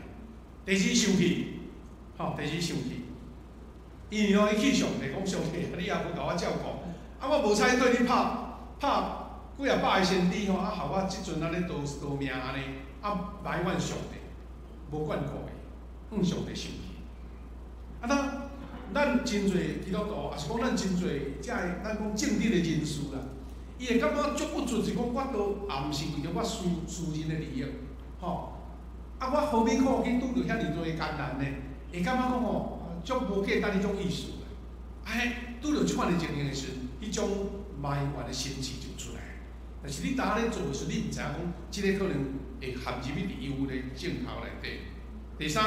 第二生气，吼，第二生气，因为伊去上帝讲上帝，你也无甲我照顾，啊我无采对你拍几啊百个先知吼，啊互我即阵安尼逃命安尼，啊埋怨上帝，无眷顾伊，上帝生气。啊咱真侪基督徒，也是讲咱真侪遮个咱讲正直的人士啦，伊会感觉足不足，是讲我都也毋是为着我私人的利益，吼。啊，我何必苦去拄着遐尔多的艰难呢？会感觉讲吼，足无价值迄种意思啦。啊，拄着即款的情形的时，迄种埋怨的心情就出来。但是你当咧做的时，你毋知影讲，即个可能会陷入去伫忧郁的症头内底。第三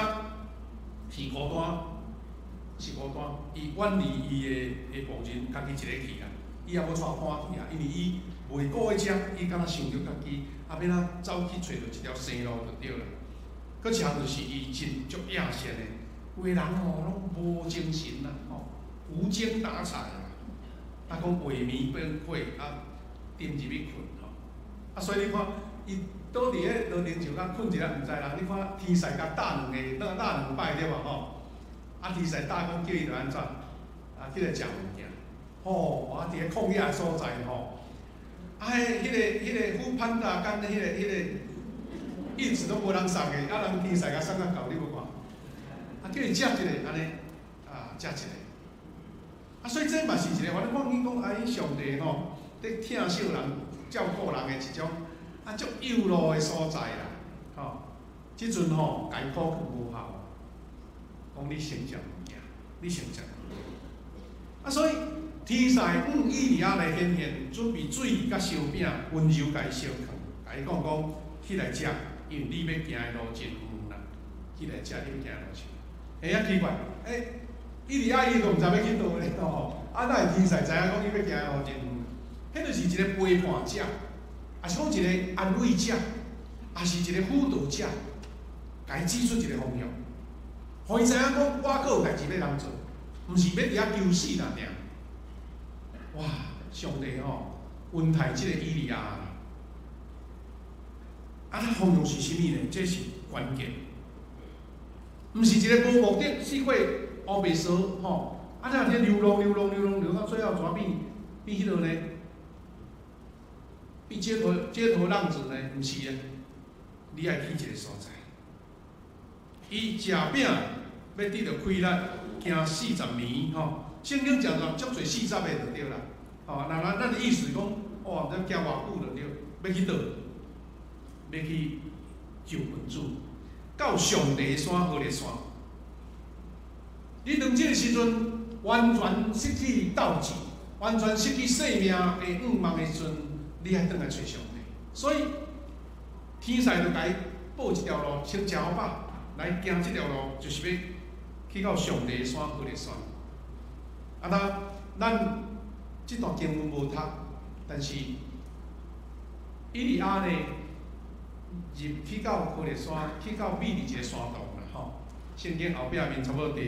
是孤单，伊远离伊的牧人，家己一个去啊，伊也无带伴去啊，因为伊袂顾迄只，伊敢若想着家己，啊要哪走去找着一条生路就对啦。搁一项就是伊真足野性的，有的人吼拢无精神啦，吼无精打采啦，啊讲萎靡不振，啊沉入去困吼，啊所以你看伊倒伫咧罗定树甲困一下，毋知人，你看天使甲打两摆对吧吼？啊天使打讲叫伊着安怎？啊起来食物件，吼啊伫咧旷野的所在吼，啊迄个富潘达干迄个。一直都无人送的，啊人天使甲送到到你无看，啊叫伊食一个安尼，啊食一个，啊所以这嘛是一个，我咧看见讲，哎上帝吼，伫疼惜人、照顾人的一种足有路的所在啦。吼，即阵吼，家苦去无效，讲你成就物件，你成就。啊，所以天使以利亚来显现，准备水甲烧饼，温柔甲伊烧烫，甲伊讲起来食，因为你要行的路真远啦，起来食你要行的路真。啊奇怪，以利亚伊都毋知要去倒咧吼，哪会天使知影讲伊要行的路真远？迄就是一个陪伴者，也是讲一个安慰者，也是一个辅导者，甲伊指出一个方向，互伊知影讲我阁有代志要人做。毋是要伫遐求死啦，尔。哇！上帝吼，恩待即个以利亚。啊，咱方向是啥物呢？这是关键。毋是一个无目的四过乌白蛇吼，啊，那天流浪到最后怎变迄落呢？变街头浪子呢？毋是啊，你爱去一个所在，伊食饼要得到快乐。行40年吼，圣经讲足侪40个就对啦。吼，那咱的意思讲，哇，咱行偌久就对，要去倒，要去救群主，到上帝山何烈山。你当这个时阵完全失去斗志，完全失去生命的愿望的时阵，你还倒来找上帝。所以天使就甲伊报一条路，先食好饱，来行这条路，就是要。去到上帝山何烈山，啊，咱这段经文无读，但是以利亚呢，去到何烈山，去到米利一个山洞啦，吼。圣经后壁面差不多第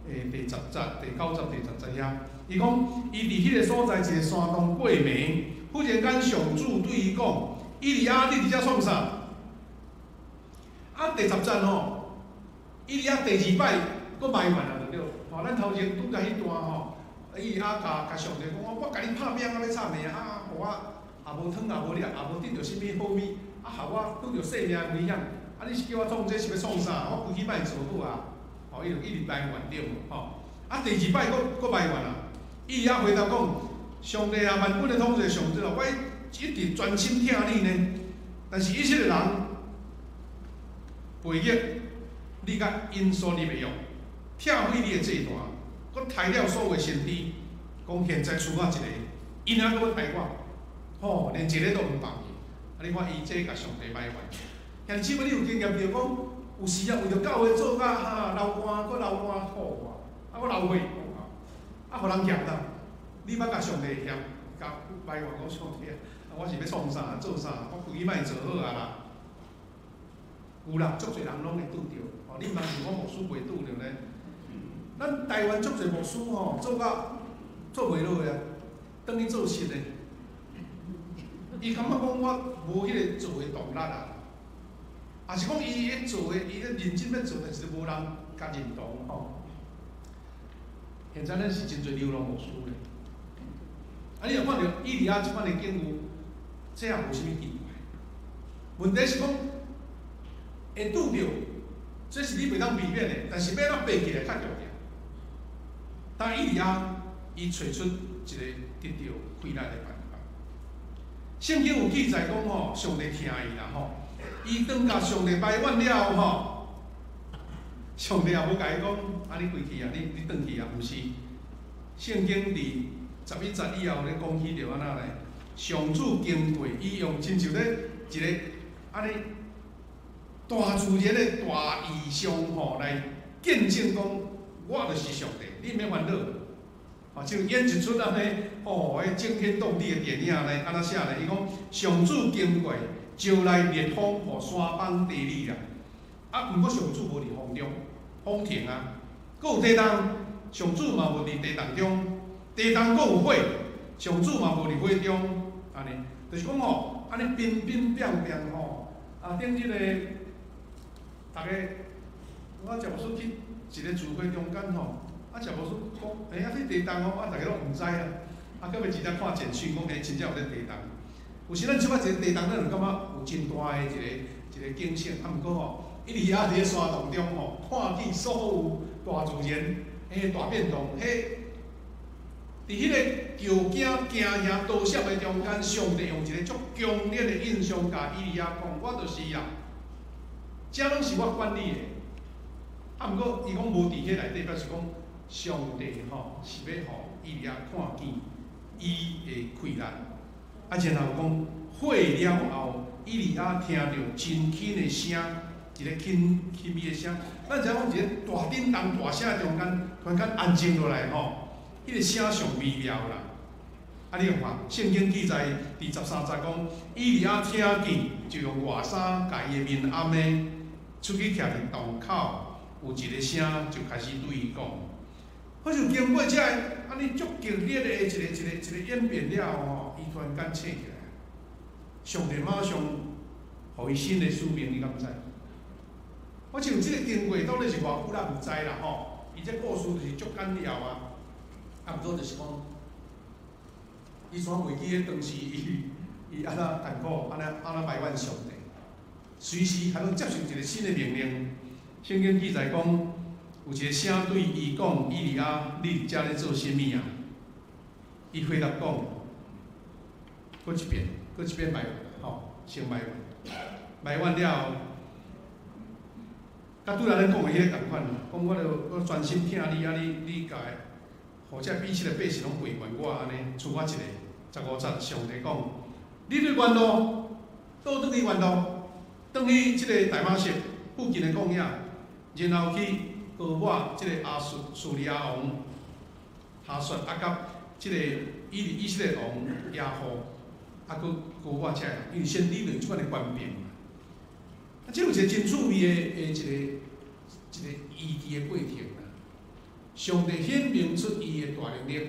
10节、第9节、第10节遐，伊讲伊伫迄个所在一个山洞过暝，忽然间上主对伊讲：以利亚，你伫遮创啥？啊，第10节吼，以利亚第2摆。佫埋怨啊，就对。吼，咱头前拄甲迄段吼，伊甲上帝讲，我甲你拍拼啊，要惨的啊，互我也无汤也无力，也无得到啥物好物，啊，互我拄着生命危险，啊，你是叫我创这是要创啥？我规矩摆做好啊，吼，伊就一直埋怨了，吼。啊，第2摆佫埋怨啊，伊也回答讲，上帝啊，万本的统治上帝啊，我一直专心听你呢，但是以色列人背逆你甲因所立的约。拆毁你的祭坛，佮杀了所有的先知，讲现在剩我一个，因还佮要杀我，吼，连一个都毋放去。啊，你看伊这甲上帝埋怨，兄弟姊妹，你有经验着讲，有时啊为着教会做甲流汗，佮流汗苦啊，啊，佮流血，啊，互人嫌啦。你捌甲上帝嫌，甲埋怨讲上帝啊，我是要创啥做啥，我规矩卖做好啊啦。有啦，足侪人拢会拄着，吼，你毋通是我牧师袂拄着呢。咱台湾足侪牧师吼，做袂落个啊，等于做失的。伊感觉讲我无迄个做的动力啊，也是讲伊咧做的，伊咧认真要做，但是无人甲认同吼。现在咱是真侪流浪牧师咧，啊，你若看到以利亚即款的境遇，这也无啥物奇怪。问题是讲会拄着，这是你袂当避免的，但是要咱爬起来较重要。但以利亚伊找出一个得到快乐的办法。圣经有记载讲吼，上帝听伊啦吼，伊当甲上帝埋怨了吼，上帝也无甲伊讲，啊你回去啊，你转去啊，毋是。圣经伫11节以后咧讲起着安那咧，上主经过，伊用亲像咧一个安尼大自然的大异象吼来见证讲，我就是上帝。你免烦恼，啊，就演一出安尼，哦，迄惊天动地的电影咧，安怎写咧？伊讲上主经过，招来烈风，互山崩地裂啦。啊，毋过上主无伫风中，风停啊。佫有地动，上主嘛无伫地动中，地动佫有火，上主嘛无伫火中，安尼，就是讲吼，安尼冰冰冰冰吼，啊，顶即个，大家，我食无出去一个聚会中间吼。啊，食无出讲，啊，这地动哦，啊，大家拢毋知啊。啊，搁要直接看简讯，讲真正有咧地动。有时咱即摆一个地动，咱就感觉有真大的一个景象。啊，毋过吼，以利亚伫咧山洞中吼，看见所有大自然，迄大变动，迄迄个桥行行下刀闪的中间，上帝用一个足强烈的印象，甲伊利亚讲：我就是啊，这拢是我管理的。啊，毋过伊讲无伫迄内底，表示讲上帝是要互伊利亚看见伊的困难。啊，然后讲火了后，伊利亚听到真轻的声，一个轻微的声。咱知影讲一个大叮当大声中间，突然间安静落来迄个声上微妙啦。啊，你看，圣经记载第13节讲，伊利亚听见，就用外衫甲伊的面暗的出去徛伫洞口，有一个声就开始对伊讲。好像经过这安尼足激烈的一个演变了伊突然间醒起来，上帝马上互伊新的使命，你敢知？我像即个经过到底是偌久咱毋知啦伊这故事就是足简要啊。啊，毋过就是讲，伊怎袂记咧当时伊安那艰苦，安那埋怨上帝，随时还能接受一个新的命令。圣经记载讲，有一个声对伊讲：“以利亚，你伫遮咧做啥物啊？”伊回答讲：“搁一遍埋怨，先埋怨，埋怨了后，甲拄仔咱讲的迄个共款，讲我专心听你啊，你甲。”或者比起来百姓拢陪伴我安尼，出我一个15节，上帝讲：你对原路倒转去原路，转去即个大马色附近的旷野，然后去高抹即个叙利亚王哈索，啊，甲即个以色列王亚户，啊，佮高抹遮，因为先理论即款的官兵。啊，即有一个真趣味的一个意义的过程。上帝显明出伊的大能力，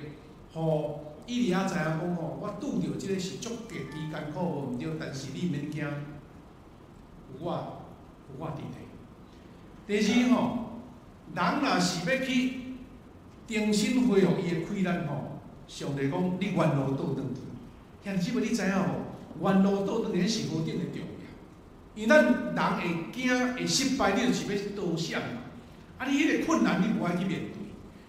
互以利亚知影讲我拄着即个是足极其艰苦，毋对，但是你免惊，有我伫地。第二人若是要去重新恢复伊的困难上帝讲你原路倒转去，兄弟姊妹你知影无？原路倒转去是何等的重要？因为咱人会惊会失败，你就是要倒闪嘛。啊，你迄个困难你无爱去面对。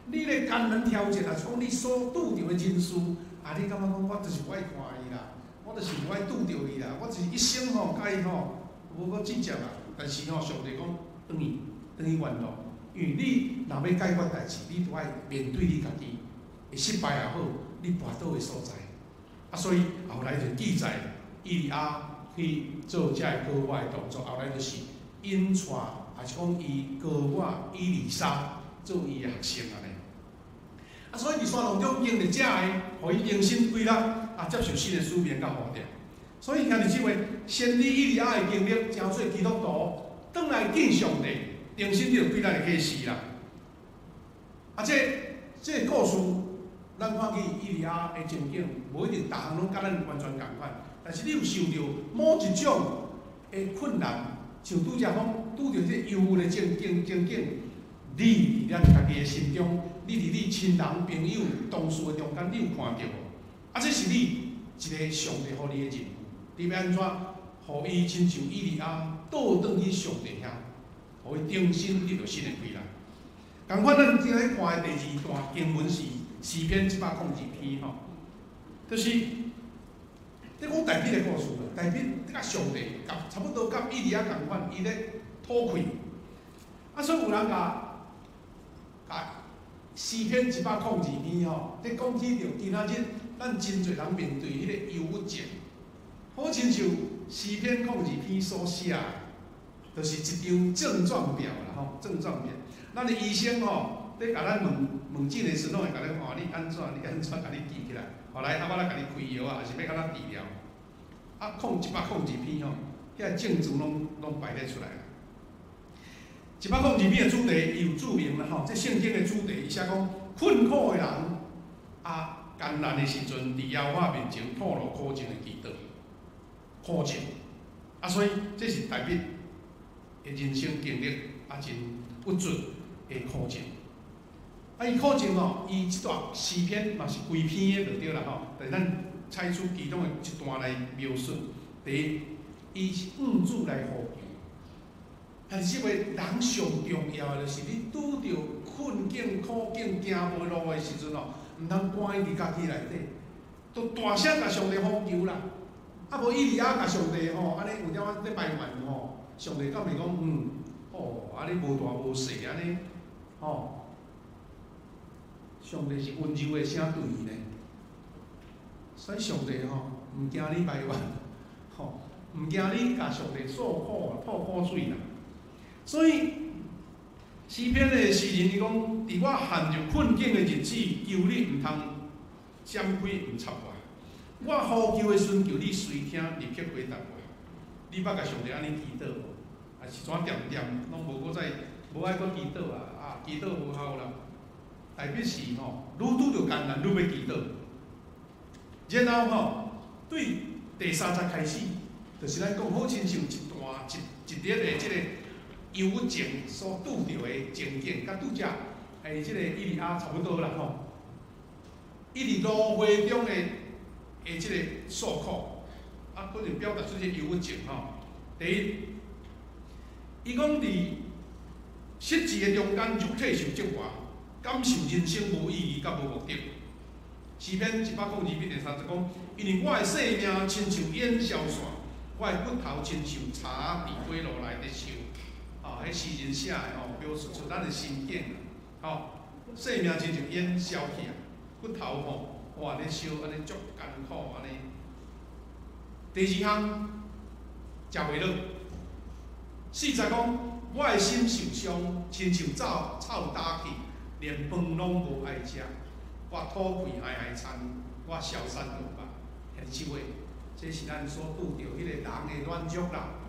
你咧艰难挑战，啊，讲你所拄着的人事，啊，你感觉讲我就是不爱看伊啦，我就是不爱拄着伊啦，我就是一生甲伊无搁计较啦。但是上帝讲转去原路，因为你若要解决代志，你都爱面对你家己，会失败也好，你跋倒的所在。啊，所以后来就记载以利亚去做遮个高抹的动作，后来就是引带，也是讲伊高抹以利沙做伊的学生安尼。啊，所以伫山洞中经历遮个，互伊重新归纳，啊，接受新的使命甲呼召。所以兄弟姊妹，先知以利亚的经历，真做基督徒，转来敬上帝，重新就对咱的启示啦。啊，这个故事，咱看见以利亚的情景，无一定逐项拢甲咱完全共款，但是你有受到某一种的困难，像拄则讲拄着这忧郁的情景。你伫咱家己的心中，你伫你亲人、朋友、同事的中间，你有看到无？啊，这是你一个上帝予你的任务，你要安怎，互伊亲像以利亚倒转去上帝遐，互伊重新得到新的归来。共款，咱今日看的第2段经文是诗篇102篇就是在讲大卫的故事。大卫甲上帝差不多甲以利亚共款，伊咧讨气。啊，所以有人甲诗篇102篇咧讲起着今仔日咱真侪人面对迄个忧郁症，好亲像诗篇02篇所写的，就是一张症状表啦症状表。咱的医生咧甲咱问诊的时拢会甲咱你安怎，甲你记起来，来我来甲你开药啊，还是要甲咱治疗。啊，102篇遐症状拢排列出来。102篇的主题伊有注明啦这圣经的主题，伊写讲困苦的人啊，艰难的时阵，伫耶和华面前吐露苦情的祈祷，苦情啊，所以这是大卫的人生经历啊，真不准的苦情。啊，伊苦情伊这段诗篇嘛是规篇的就对啦但咱采取其中的一段来描述。第一，伊是援助来呼求。但是，人上重要的就是你拄着困境、苦境、行无路的时阵毋通关伫家己内底，都大声甲上帝呼求啦。啊，无伊伫遐甲上帝吼，安尼有点仔咧埋怨吼，上帝敢会讲安尼无大无小安尼，上帝是温柔的声对伊呢。所以上帝毋惊你埋怨，毋惊你甲上帝诉苦吐苦水啦。所以诗篇的诗人伊讲，伫我陷入困境的日子，求你毋通闪开毋插我。我呼求的时阵，求你随听，立刻回答我。你捌甲上帝安尼祈祷无？啊是怎点拢无搁再无爱搁祈祷啊？祈祷无效啦，代表是愈拄着艰难，愈要祈祷。然后对第3节开始，就是咱讲好亲像一列的即个幽静所拄着的情景，甲拄则即个以利亚差不多啦一直芦花中的即个诉苦，佫就表达出这幽静第一，伊讲伫失志的中间，肉体受折磨，感受人生无意义甲无目的。诗篇192篇第3节讲，因为我的性命亲像烟消散，我的骨头亲像茶伫火炉内底烧。迄诗人写的表示出咱的心境性命亲像烟消去啊，骨头哇咧烧，安尼足艰苦安尼。第2项，食袂落。4节讲，我的心受伤，亲像草打去，连饭拢无爱食。我吐气挨惨，我消散落吧。兄弟妹，这是咱所拄着迄个人的软弱啦。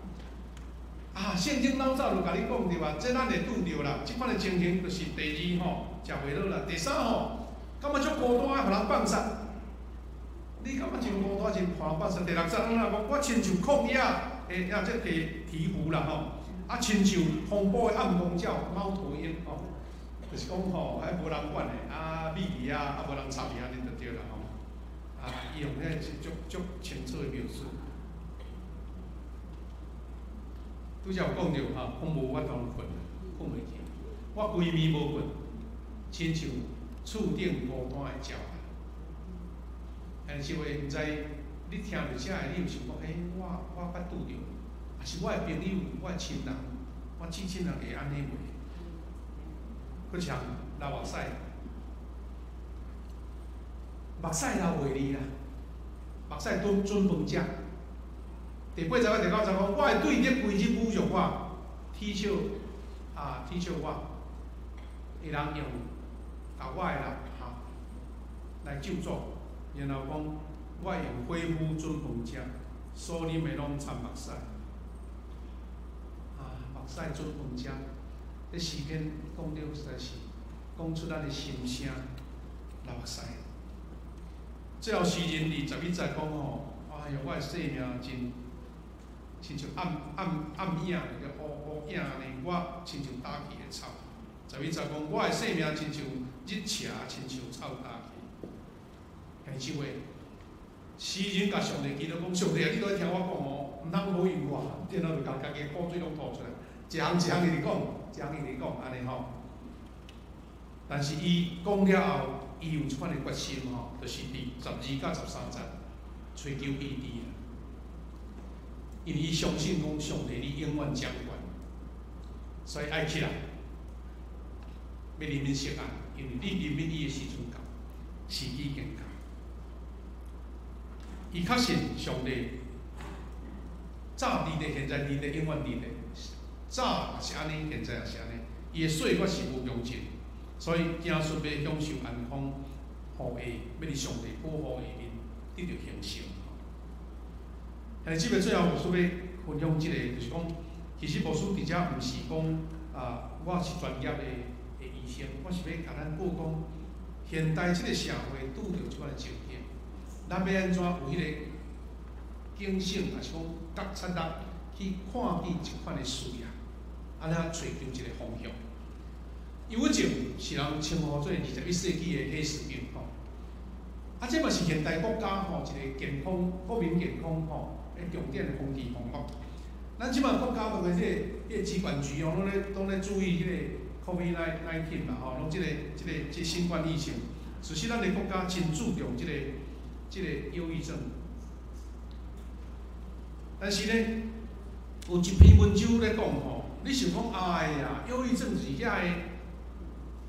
圣经老早就甲你讲对吧？这咱会拄着啦。即款的情形就是第2食袂落啦。第3感觉足孤单，互人放杀。你感觉真孤单，真互人放杀。第6节咱讲，我亲像旷野的即鹈鹕啦亲像风暴的暗光鸟、猫头鹰就是讲迄无人管的米无人插伊安尼就对啦伊用迄是足清楚的描述。拄则有讲着讲无法通困，困袂去。我规暝无困，亲像厝顶孤单的鸟。即位毋知你听着遮个，你有想讲，我捌拄着，也是我的朋友、我的亲人，我亲人会安尼袂？佫像流目屎，目屎流袂离啦，目屎准饭食。第8节到第9节讲，我会对你规日侮辱我，踢笑我，会人用甲我的人来咒诅，然后讲我用火釜准饭食，所啉的拢掺目屎，目屎准饭食，这诗篇讲了实在是讲出咱的心声，流目屎。最后诗人伫11节讲我的性命亲像暗影个乌影呢，我亲像打去的草。11节讲，我的性命亲像日斜，亲像草打去。兄弟妹，诗人甲上帝祈祷讲，上帝啊，你都在听我讲毋通无因我，然后就甲家己苦水拢吐出来，一项一项伊讲，安尼但是伊讲了后，伊有一款的决心就是伫12到13节追求意义。因为伊相信讲上帝你永远掌管，所以爱起来，要人民惜爱，因为你人民伊的时阵到，时机已经到。伊确信上帝早伫咧，现在伫咧，永远伫咧。早也是安尼，现在也是安尼。伊的岁月是无穷尽，所以行顺要享受安康、护佑，要伫上帝保护下面得到享受。即个最后牧师要分享即个，就是讲，其实牧师伫遮毋是讲我是专业的医生，我是要甲咱报讲，现代即个社会拄着即款的情景，咱要安怎有迄个警醒，也是讲觉察力去看见即款的需要，安怎找求一个方向。幽静是人称呼做21世纪的黑死病即嘛是现代国家一个健康国民健康重点的防治方法。咱即马国家个即个机关局拢咧注意迄个 COVID-19 嘛拢即个新冠疫情，只是咱的国家真注重这个忧郁症。但是呢，有一篇文章咧讲吼，你想讲，哎呀，忧郁症是遐个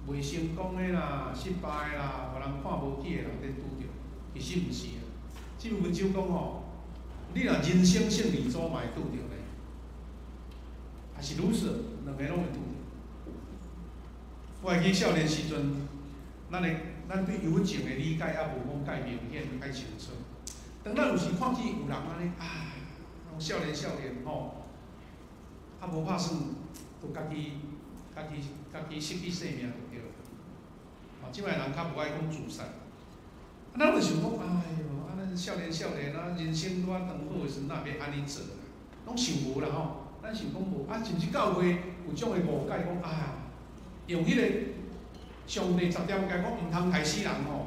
袂成功的啦、失败的啦、互人看无起的人咧拄着，其实毋是啊。这篇文章讲吼，你若人生胜利组嘛会拄着咧，还是如此，两个拢会拄着。我会记少年时阵，咱对忧郁症的理解还无讲介明显、介清楚。当咱有时看见有人安尼，少年吼，无拍算，都家己失去性命就对了。即摆人较无爱讲自杀，咱就想讲，哎哟，咱少年人生拄啊长好的时阵，哪要安尼做啦？拢想无啦吼，咱想讲无，甚至教会有种的误解，讲用迄个上帝10条讲毋通害死人吼，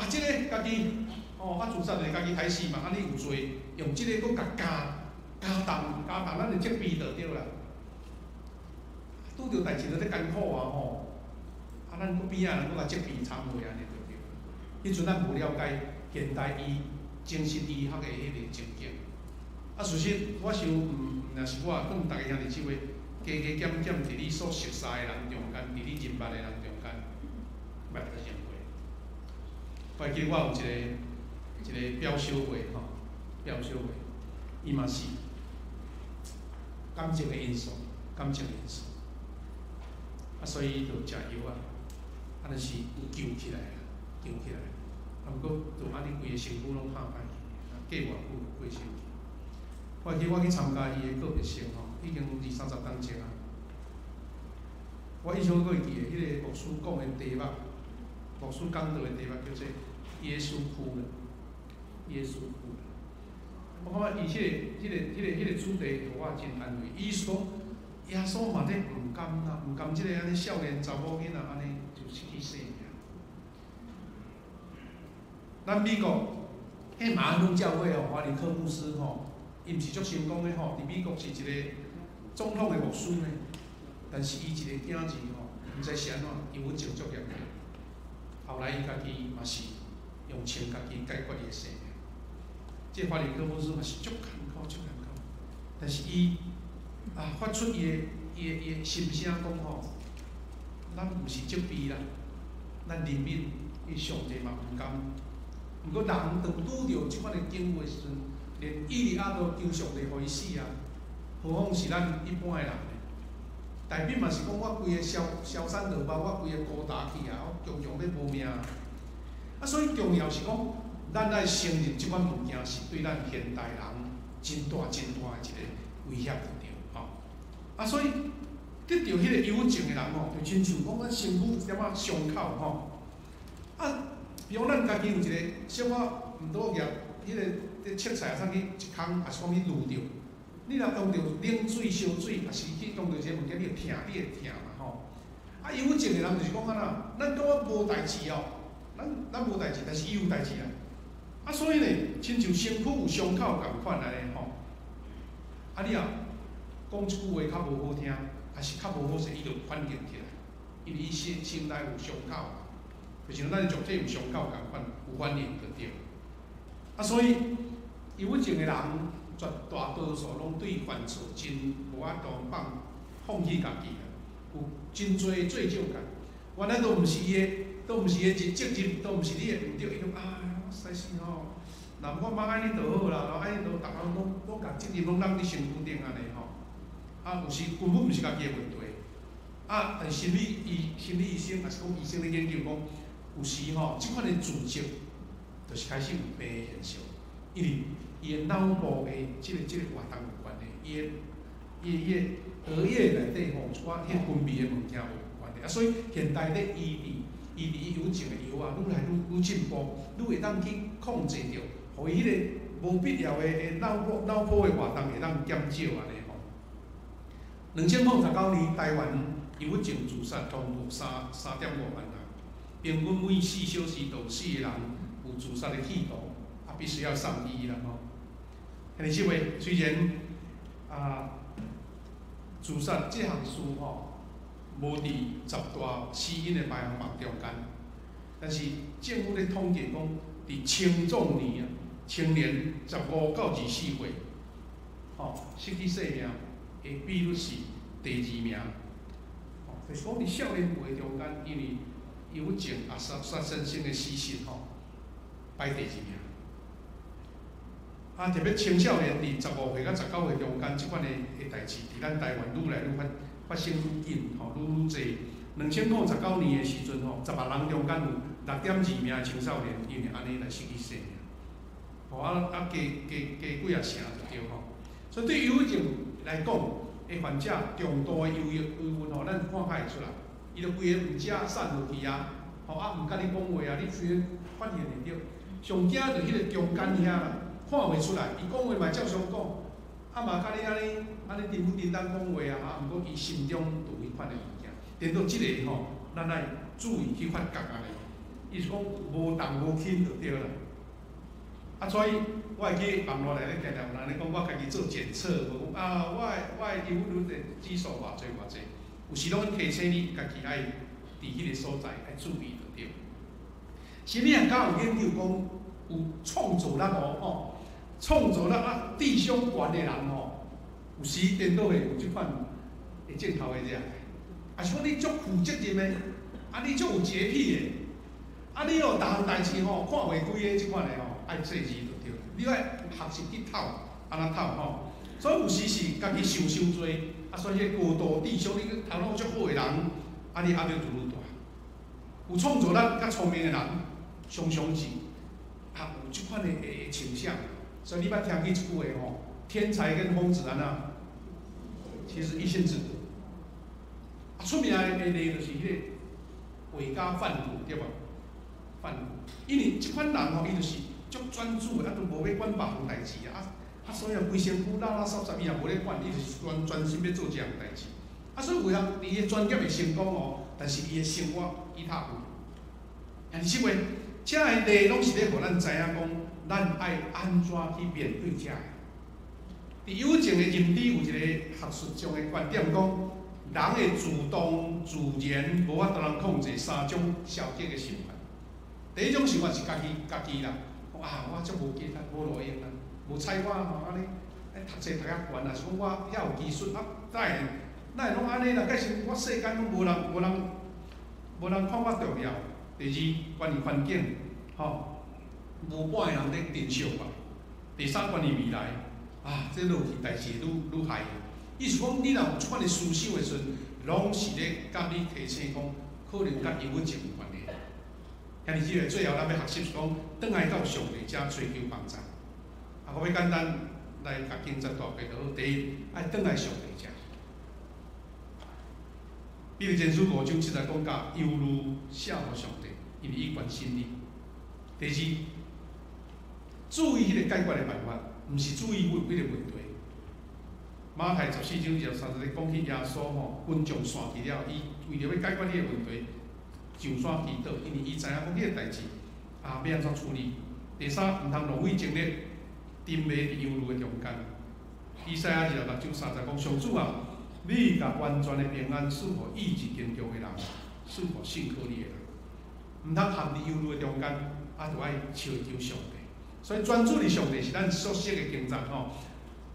即个家己自杀就家己害死嘛，安尼有罪，用即个佫加重咱的责备就对啦。拄着代志就咧艰苦吼，咱佫边仔人佫甲责备参话安尼就对啦。迄阵咱无了解现代精神医学的迄个情景。事实我想，若是我讲大家兄弟姊妹，加减减伫你所熟悉的人中间，伫你认捌的人中间，捌得认过。我会记得我有一个表小妹吼，伊嘛是感情的因素。所以就食药就是有救起来啦，不过就安尼规个身躯拢拍歹去，过偌久就过身去。我记我去参加伊的告别式吼，已经20-30天前啊。我印象佫会记的，迄个牧师讲的题目，牧师讲道的题目叫做“耶稣哭了”，我感觉伊迄个主题，互我真安慰。意思讲，耶稣嘛咧毋甘即个安尼少年查某囡仔安尼就失去性命。咱美国迄马恩通教会华林克牧师伊毋是足成功的伫美国是一个总统的牧师呢。但是伊一个囝儿毋知是安怎，忧郁症足严重。后来伊家己嘛是用钱家己解决伊的性命。这华林克牧师嘛是足艰苦，但是伊发出伊的心声讲咱毋是责备啦，咱人民伊上帝嘛毋甘。毋过人当拄着即款的境遇时阵，连伊利亚都求上帝互伊死啊，何况是咱一般的人呢？代表嘛是讲我规个消散落包，我规个孤单去啊，我常常要无命啊。所以重要是讲，咱爱承认即款物件是对咱现代人真大的一个威胁对着所以得到迄个忧郁症的人就亲像讲咱身躯一点仔伤口比如咱家己有一个小可毋倒业，迄个切菜啊，啥去一空，也是讲去撸着。你若用着冷水、烧水，也是去用着一个物件，你会疼嘛忧郁症的人就是讲咱感觉无代志咱无代志，但是伊有代志啦。所以呢，亲像身躯有伤口共款安尼你讲一句话较无好听，还是较无好势，伊就反应起来，因为伊心内有伤口。就像咱的肉体有伤口共款，有反应就对。所以忧郁症的人，绝大多数拢对犯错真无法度放弃家己有真多罪疚感。原来都毋是伊的责任，都毋是你的毋对，伊讲我实是若我妈安尼就好啦，然后安尼就逐项拢甲责任拢揽伫身躯顶安尼有时根本毋是家己的问题。但心理医生也是讲医生咧研究讲。有时即款的自责，就是开始有病的现象，因为伊的脑部的即个活动有关系，伊的额叶内底一寡迄分泌的物件有关系所以现代咧医治忧郁症的药愈来愈进步，愈会当去控制着，互伊迄个无必要的脑部的活动会当减少安尼2019年台湾忧郁症自杀通过3.5万人。平均每4小时就有4个人有自杀的企图，必须要送医啦兄弟姊妹，虽然自杀这项事无伫10大死因的排行榜中间，但是政府咧统计讲，伫青壮年啊，青年15到24岁，失去性命的比率是第2名。就是讲伫少年辈中间，因为有情啊杀身性的死讯排第2名。特别青少年伫15岁到19岁中间，即款的代志，伫咱台湾愈来愈发生愈紧，愈侪。2019年的时阵10万人中间有6.2名青少年因为安尼来失去性命。加几啊成就对所以对忧郁症来讲，患者重度的忧郁咱看会出来，伊就规个毋食散落去啊，毋甲你讲话啊，你虽然发现会着，上惊就迄个中间遐啦，看袂出来，伊讲话嘛照常讲，嘛甲你安尼叮不叮当讲话啊，毋过伊心中有迄款的物件，颠倒即个咱爱注意去发觉安尼，伊是讲无重无轻就对啦。所以我会去网络内咧常常有人咧讲，我家己做检测，无讲我的忧郁的指数偌济，有时拢提醒你家己爱伫迄个所在爱注意就对。什么人敢有研究讲有创造力创造力智商悬的人有时颠倒会有即款的镜头的这，是讲你足负责任的，你足有洁癖的，你逐项代志看袂规个即款的爱制止就对。你爱学习去透，安怎透所以有时是家己想伤多，所以迄高度智商，你头脑足好的人，你压力就愈大。有创造力较聪明的人，常常是有即款的倾向。所以你捌听过一句话天才跟疯子其实一线之隔。出名的例就是迄个画家梵谷，对吧？梵谷，因为即款人伊就是足专注的，都无要管别项代志所以规身躯拉扫伊也无咧管，伊就是专心要做这项代志。所以为了伊的专业会成功但是伊的生活一塌糊涂。但是即话，这个例拢是咧互咱知影讲，咱爱安怎去面对这个。伫忧郁症的认知有一个学术上的观点讲，人会自动自然无法度通控制3种消极的想法。第一种想法是家己啦，我足无技术，无路用啦，无采我安尼，读册读较悬啊，是讲我遐有技术哪会拢安尼啦？假使我世间拢无人看我重要。第二，关于环境，无半个人咧珍惜我。第三，关于未来，这落去代志愈害。意思讲，你若有即款的思想的时阵，拢是咧甲你提醒讲，可能甲忧郁症有关系。今日即个最后，咱要学习是讲，转来到上帝遮追求帮助。我要简单来甲经节大概就第一，爱转来上帝遮。彼得前书5章7节讲甲忧虑写互上帝，因为伊关心你。第二，注意迄个解决的办法，毋是注意迄个问题。马太14章23节讲起耶稣分众散去了，伊为了要解决迄个问题，上山祈祷，因为伊知影讲迄个代志要安怎处理。第三，毋通浪费精力沉迷伫忧虑的中间。以赛亚26章3节讲，上主啊，你甲完全的平安赐予意志坚强的人，赐予信靠你的人。毋通陷伫忧虑的中间，就爱求上帝。所以专注伫上帝是咱熟悉的经节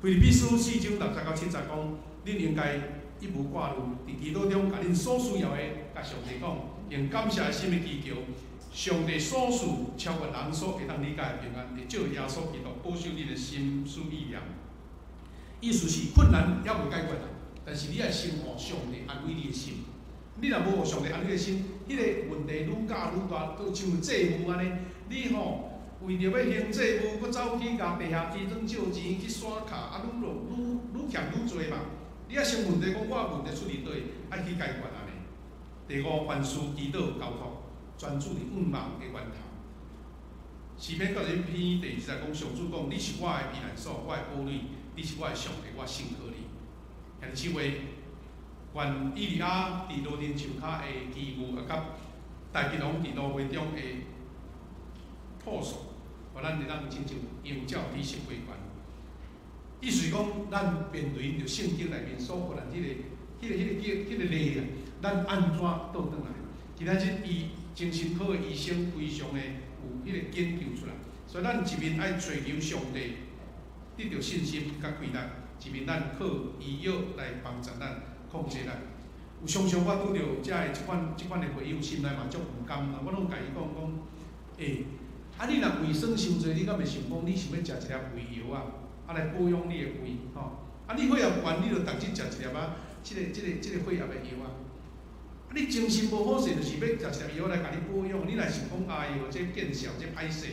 腓立比书4章6节到7节讲，恁应该一无挂虑，伫祈祷中，甲恁所需要的，甲上帝讲，用感谢的心的祈求，上帝所赐超过人所会当理解的平安，会照耶稣基督保守你的心思意念。意思是困难还未解决但是你爱先互上帝安慰你的心。你若无互上帝安慰你的心，迄个问题愈加愈大，都像债务安尼，你为着要还债务，佮走去甲地下基庄借钱去刷卡，愈欠愈多嘛。你爱先问题讲，我问题出伫倒，爱去解决安尼。第五，凡事祈祷交托，专注伫愿望的源头。诗篇91篇第2节讲，上主讲，你是我的避难所，我的堡垒，你是我的上帝，我信靠你。但是话，愿以利亚伫罗林树骹的奇遇，甲大吉龙伫芦苇中的朴素，互咱会当亲像应照理性规范。意思是讲，咱面对着圣经内面所互咱迄个例啊，咱安怎倒转来？今仔日伊精神科的医生非常的有迄个研究出来，所以咱一面爱追求上帝，得到信心甲开力，一面咱靠医药来帮助咱控制咱。有常常我拄着即款的回应，心内嘛足唔甘啦。我拢甲伊讲，啊你若胃酸伤济，你敢会想讲你想要食一粒胃药啊，来保养你的胃吼？啊你血压悬，你着逐日食一粒啊，即个血压的药啊。你精神无好势，就是要食一粒药来甲你保养。你若是讲哎哟，这见效，这歹势，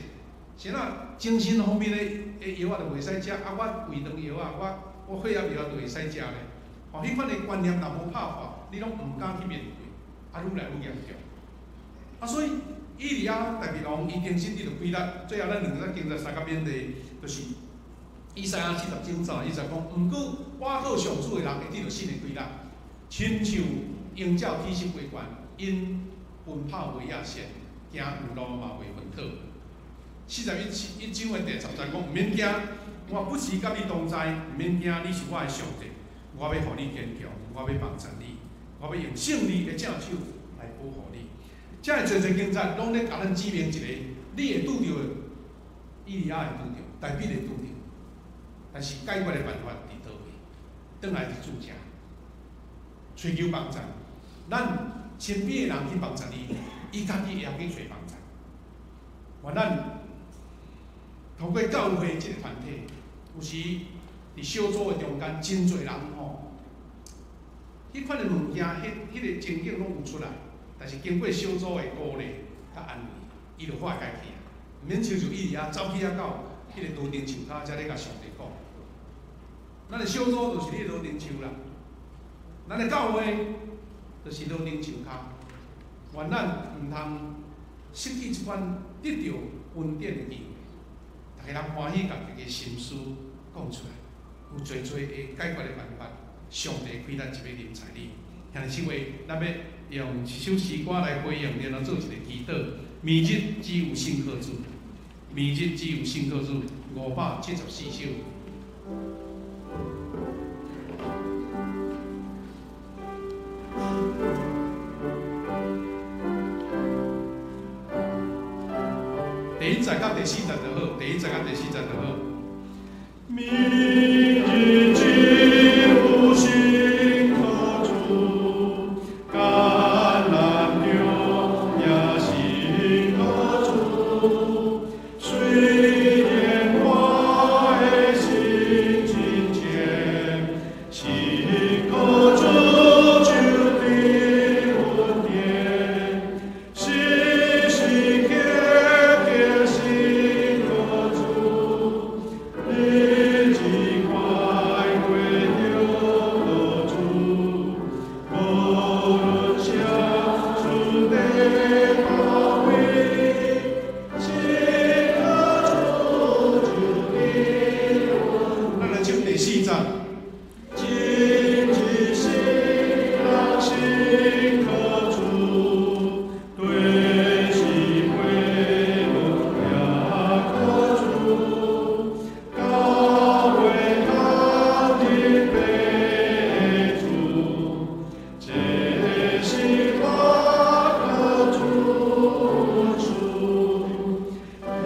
是哪精神方面的药啊，就袂使食。啊，我胃肠药啊，我血压药就会使食咧。吼，迄款的观念若无拍破，你拢毋敢去面对，啊，愈来愈严重。啊，所以以利亚大鼻龙伊精神得着规律，最后咱两个经在三角面的，就是以赛亚40章早，伊就讲，毋过我靠上主的人会得着新的规律，亲像鹰鸟体色为悬，因奔跑为野线，行有路嘛为粪土。41章的第10节讲，毋免惊，我不时甲你同在，毋免惊，你是我的上帝，我要互你坚强，我要帮助你，我要用胜利的正手来保护你。这个侪经节拢咧甲咱指明一个，你会拄着的，以利亚会拄着，大比会拄着，但是解决的办法伫倒位？转来是主者，追求帮助。咱身边的人去帮助你，伊家己也去找帮助。我咱透过教会这个团体，有时伫小组的中间，真侪人吼，迄款的物件，迄个情景拢有出来。但是经过小组的鼓励甲安慰，伊就化解去啊。毋免亲像以利亚走去到迄个罗定树骹，才咧甲上帝讲。咱的小组就是迄罗定树啦，咱的教会就是罗定树骹。愿咱毋通失去即款得到恩典的机会，大家人欢喜甲家己心思讲出来，有侪会解决的办法。上帝开咱一个人才里，兄弟姊妹，咱要用一首诗歌来回应，然后做一个祈祷。明日只有信靠主，明日只有信靠主，574首。第1节到第4节就好，第1节到第4节就好。明日只有信靠主，橄榄树也信靠主，虽然我的心真浅，信靠主就得恩典，时时刻刻信靠主，日子快过着主，无论向主的保卫，信靠主就得恩。咱来唱第4节。今日心人信靠主，对心归路也靠主，高为他的备注，这是我靠主主，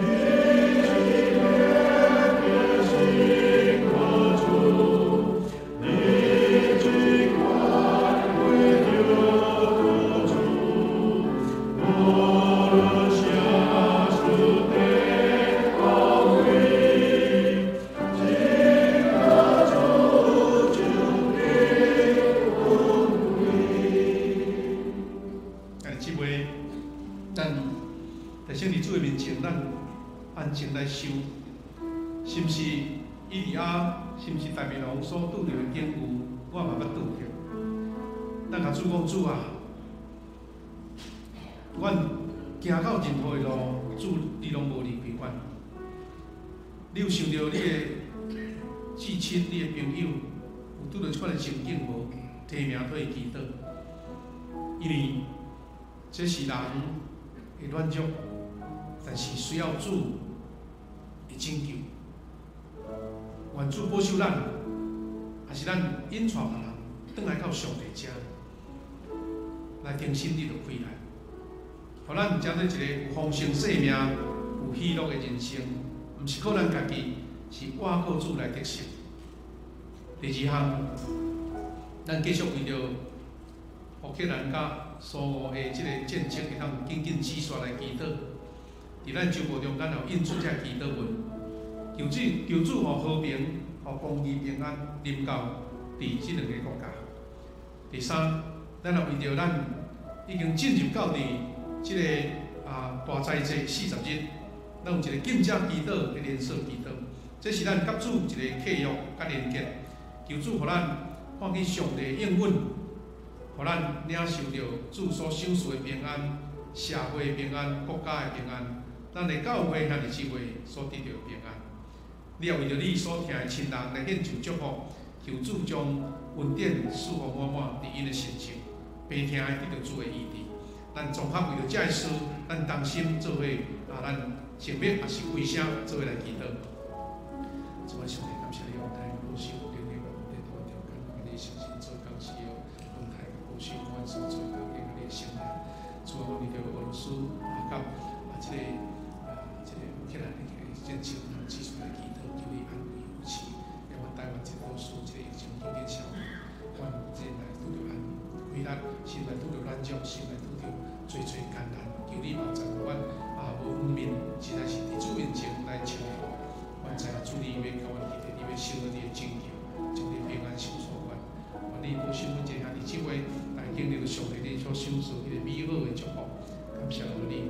日积月月信靠主，日子快归着主，无论下主的保卫，信靠主就得恩惠。兄弟姊妹，咱在圣日主的面前，咱安静来想，是毋是以利亚，是毋是大卫王所拄着的境遇，我嘛捌拄着。咱甲主讲，主啊，阮行到任何的路，主你拢无离开阮。你有想到你的至亲、你的朋友，有拄着即款的情景无？提名替伊祈祷，因为这是人的软弱，但是需要主的拯救。愿主保守咱，也是咱引带别人，转来到上帝遮，来重新得到回来。互咱才做一个有丰盛生命、有喜乐的人生，毋是靠咱家己，是倚靠主来得胜。第二项，咱继续为着乌克兰甲苏俄的即个战争，会当紧紧止续来祈祷。伫咱周报中，咱有印出遮祈祷文，求主互和平、互公义、平安临到伫即两个国家。第三，咱也为着咱已经进入到伫即个大灾节40日，咱有一个禁食祈祷的连锁祈祷，这是咱甲主一个契约甲连结。求主互咱看见上帝的应允，互咱领受到主所赏赐的平安、社会的平安、国家的平安，咱的教会兄弟姊妹所得到的平安。你也为着你所听的亲人来献上祝福，求主将恩典赐福满满伫因的身上，白听的得到主的医治。咱综合为着这事，咱同心做伙咱成别也是归声做伙来祈祷。主啊，上帝感谢你，恩待保守。诚心做工时哦，恩待保守阮所做工嘅你嘅生命。主啊，我为着俄罗斯甲即个乌克兰嘅战争，咱继续来祈祷，求你安慰扶持，让阮台湾这岛属即个疫情经济社会，阮人来拄着安危难，心内拄着软弱，心内拄着最艰难。求你保障阮无方面，实在是伫主面前来求助。阮知影主你要甲阮记得，你要受到你的拯救，将你平安享受。你保守阮这兄弟姊妹来经历着上帝你所赏赐迄个美好的祝福，感谢你，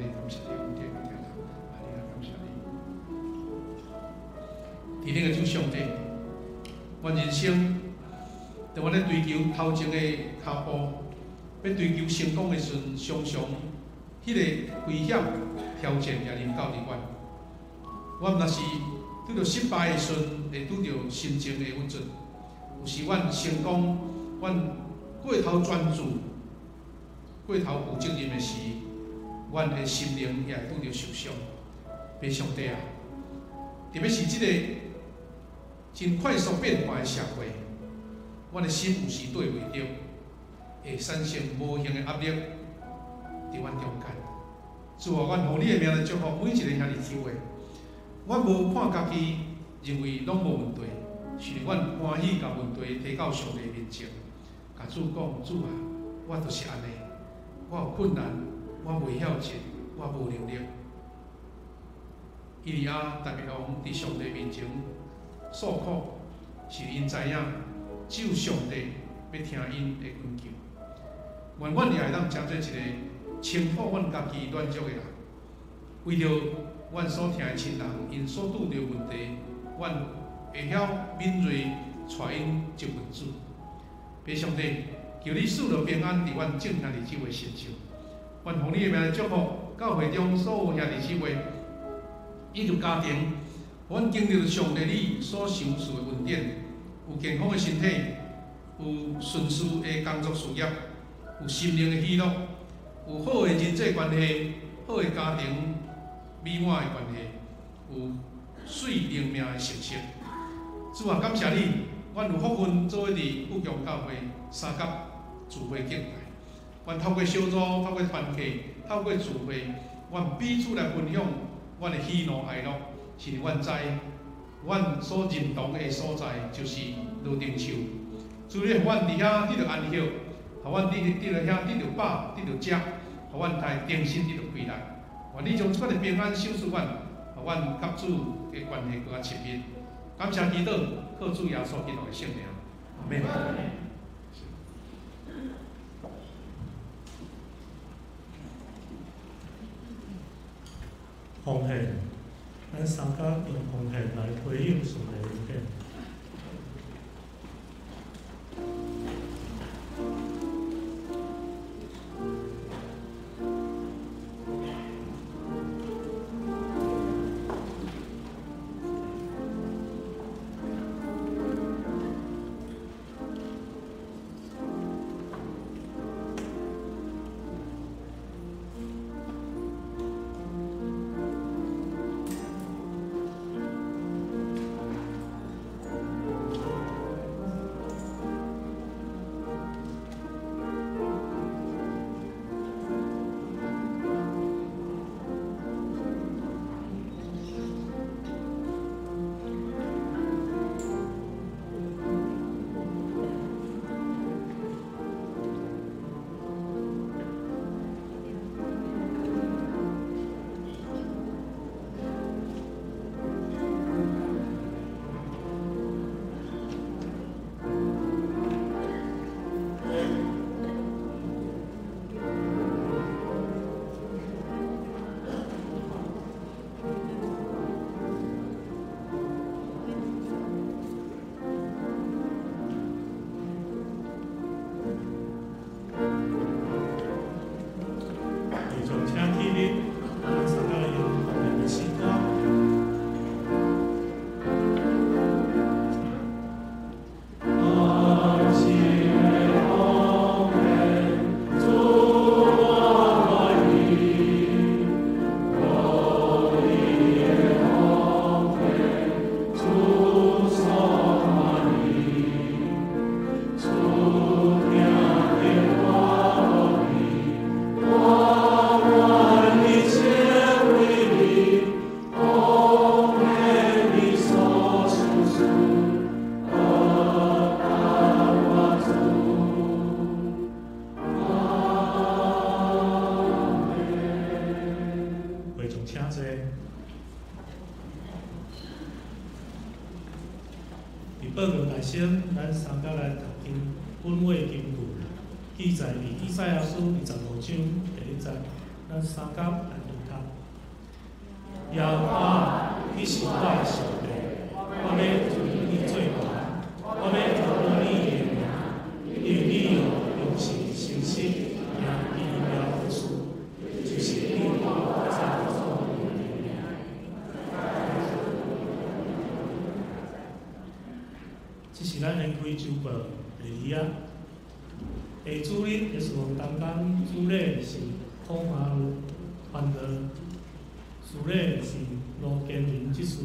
感谢你恩典嘅听人，感谢你。伫恁个主上帝，阮人生在阮咧追求头前的脚步，要追求成功的时阵，常常迄个危险挑战也临到伫阮。阮若是拄着失败的时阵，会拄着心情的郁卒。有时阮成功，阮过头专注、过头负责任的时，阮的心灵也会拄着受伤。爸上帝啊，特别是即个真快速变化的社会，阮的心有时对袂着，会产生无形的压力伫阮中间。主啊，阮互你的名来祝福每一个兄弟姊妹，阮无看家己认为拢无问题。是阮欢喜把问题提到上帝面前，甲主讲：主啊，我就是安尼，我有困难，我袂晓得，我无能力。伊利亚大卫王伫上帝面前诉苦，是因知影只有上帝要听因的恳求。愿阮也会当成做一个称呼阮家己软弱的人，为着阮所听的亲人因所拄着问题，阮会晓敏锐带因接问主。爸上帝，求你赐落平安伫阮众兄弟姊妹身上。愿奉你的名来祝福教会中所有兄弟姊妹以及家庭，阮经历着上帝你所赏赐的恩典，有健康的身体，有顺遂的工作事业，有心灵的喜乐，有好的人际关系，好的家庭美满的关系，有水灵命的成绩。主啊，感谢你，阮有福分做伙伫富强教会三甲聚会敬拜。阮透过小组，透过团契，透过聚会，阮彼此来分享阮的喜怒哀乐。是阮知，阮所认同的所在就是罗定树。主你互阮伫遐得到安息，互阮伫遐得到饱，得到食，互阮在定心得到快乐。愿你将即款的平安赏赐阮，互阮甲主的关系更加亲密。感谢祈祷，靠主耶稣基督的圣名，阿门。奉献，咱三甲用奉献来回应上帝的恩典。伫报告内省，咱三甲来读经本位经句，记载伫以赛亚书25章第1节，咱三甲来读读。耶和华，你是我的上帝，我要尊你做大，我要讨你的名，因为你用是诚实、名奇妙的事，就是你造作的名。这是咱献开周报第2啊。下主日的事奉当中，主礼是孔华路传道，主礼是罗建林执事。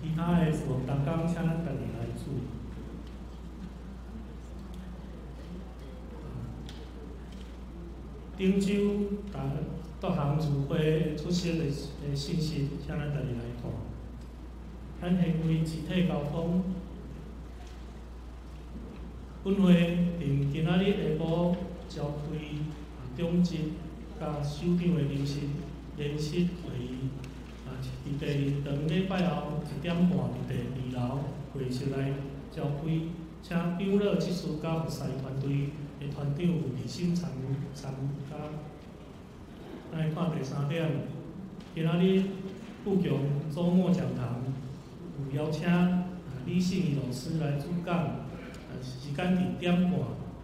其他的事奉当中，请咱家己来注意。顶周各项聚会出席的信息，请咱家己来看。咱献开集体交通。本会定今仔日下晡召开中职甲首长的临时联席会议，伫第2堂礼拜后1点半伫第2楼会室内召开，请长老执事甲服侍团队的团长热心参加。来看第3点，今仔日富强周末讲堂有邀请李信义老师来主讲。时间伫1点半，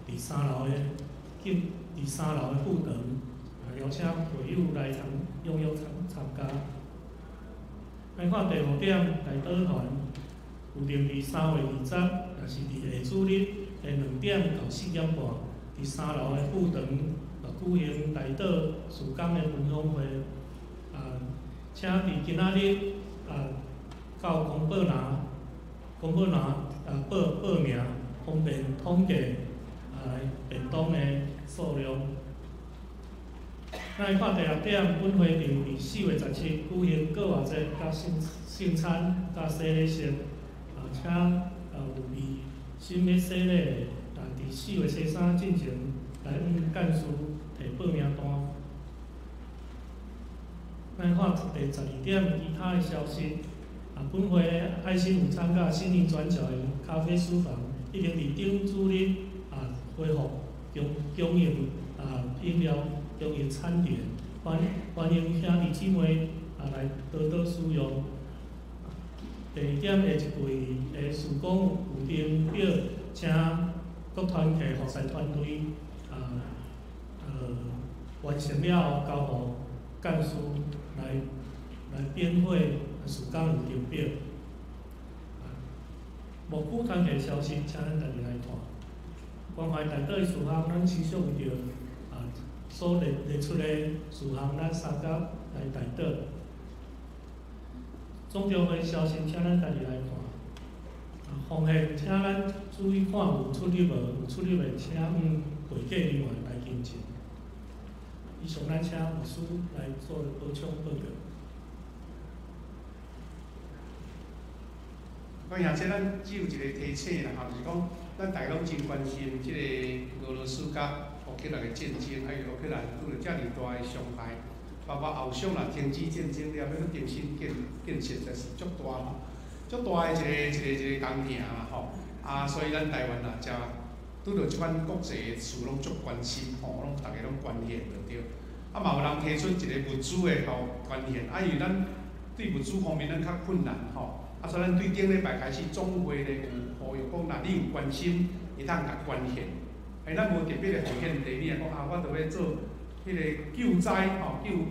伫3楼的副堂，邀请会友来踊跃参加。来看第5点，来导团有定伫3月20，也是伫下主日的2点到4点半，伫3楼的副堂举行来导事工的分享会。请伫今仔日到公报拿报名。方便统计便当的数量。咱来看第6点，本会定伫4月17举行国外节甲圣餐甲洗礼节，请有意心要洗礼的，伫4月13进前来向干事提报名单。咱看第12点，其他的消息。本会爱心午餐甲心灵转角的咖啡书房。已经伫顶主日恢复供应饮料、供应餐点，欢迎兄弟姊妹来多多使用。第2点下一季的事工有定表，请各团体服侍团队完成了后交互干事来编会事工有定表。无具团体消息，请咱家己来看。关怀内底的事项，咱持续为着所列出的事项，咱三甲来内底。总召会消息，请咱家己来看。奉献，请咱注意看有出入无，有出入的，请会计人员来跟进。以上咱请秘书来做补充报告。讲而且咱只有一个提醒啦，就是讲咱大家拢真关心即个俄罗斯甲乌克兰的战争，还有乌克兰拄着遮尔大的伤害，包括欧洲啦停止战争了，要去重新建设，才是足大吼，足大的一个工程啦吼。所以咱台湾啦，才拄着即款国际的事，拢足关心吼，拢大家拢关心着对。嘛有人提出一个物资的关心，因为咱对物资方面咱较困难吼。所以咱对顶礼拜开始总会咧有呼吁讲，若你有关心，会当甲捐献。咱无特别的奉献地，你讲我着要做迄个救灾吼，救乌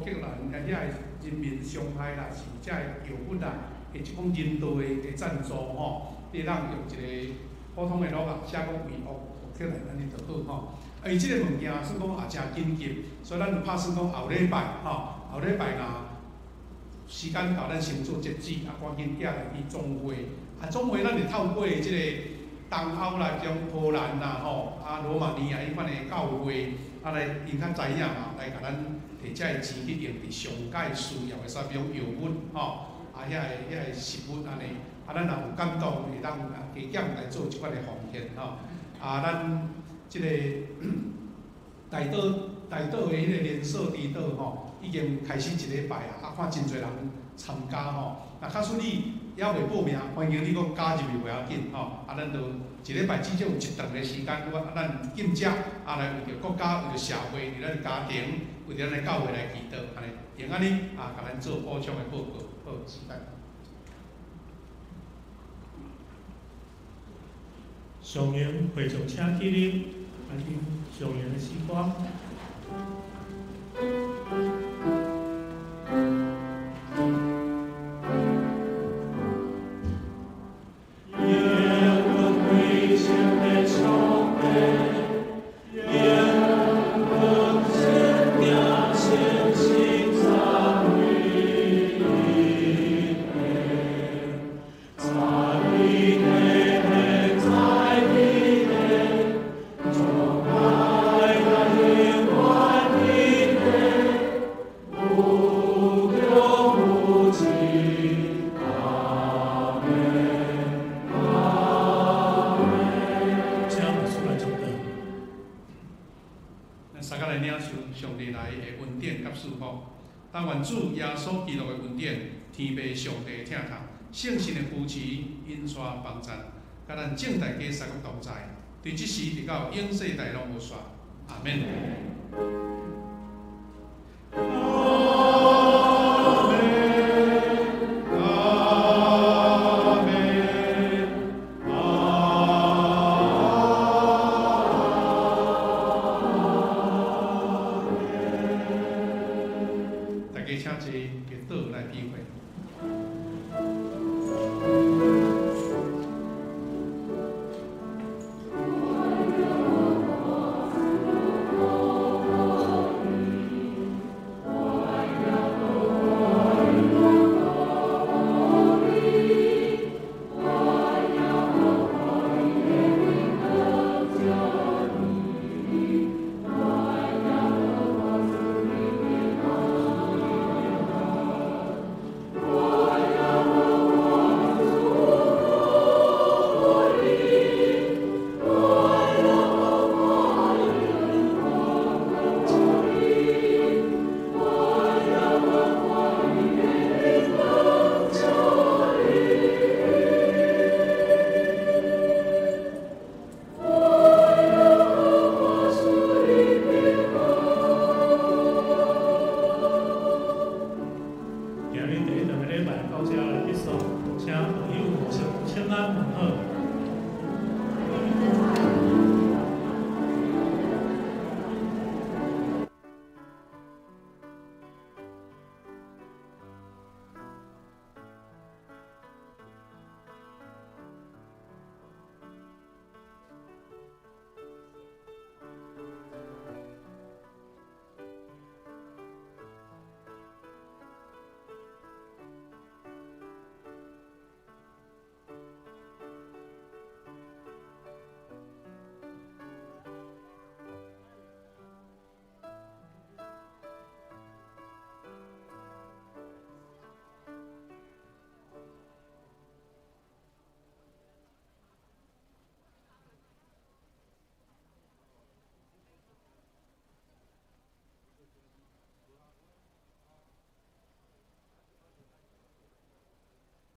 克兰遐个人民伤害啦，是遮个药物啦，或者讲人道的赞助吼，你当用一个普通的录啊，写讲为乌克兰安尼就好吼。而即个物件算讲也诚紧急，所以咱就拍算讲后礼拜后礼拜若时间到，咱先做截止，赶紧寄来去总会。总会咱就透过即个东欧啦、像波兰啦、罗马尼亚迄款的教会，来因较知影嘛，来甲咱摕遮个钱去用伫上界需要的啥物药物遐个食物安尼。咱若有感动，会当加减来做即款的奉献咱即个内岛大岛的迄个连锁猪岛吼，已经开始1礼拜啊，看真侪人参加吼。若假使你还未报名，欢迎你搁加入去袂要紧吼。啊，咱就1礼拜至少有1段的时间，咱敬食啊，来为着国家、为着社会、为咱家庭、为着咱教会来祈祷，安尼用安尼啊，甲咱做补充的报告。好，时间。上元会众请起立，来听上元的诗歌。但愿主耶稣基督的恩典、天父上帝疼痛、圣神的扶持、引带帮助，甲咱正大家三个同在，对即时直到永世代拢无煞。阿免。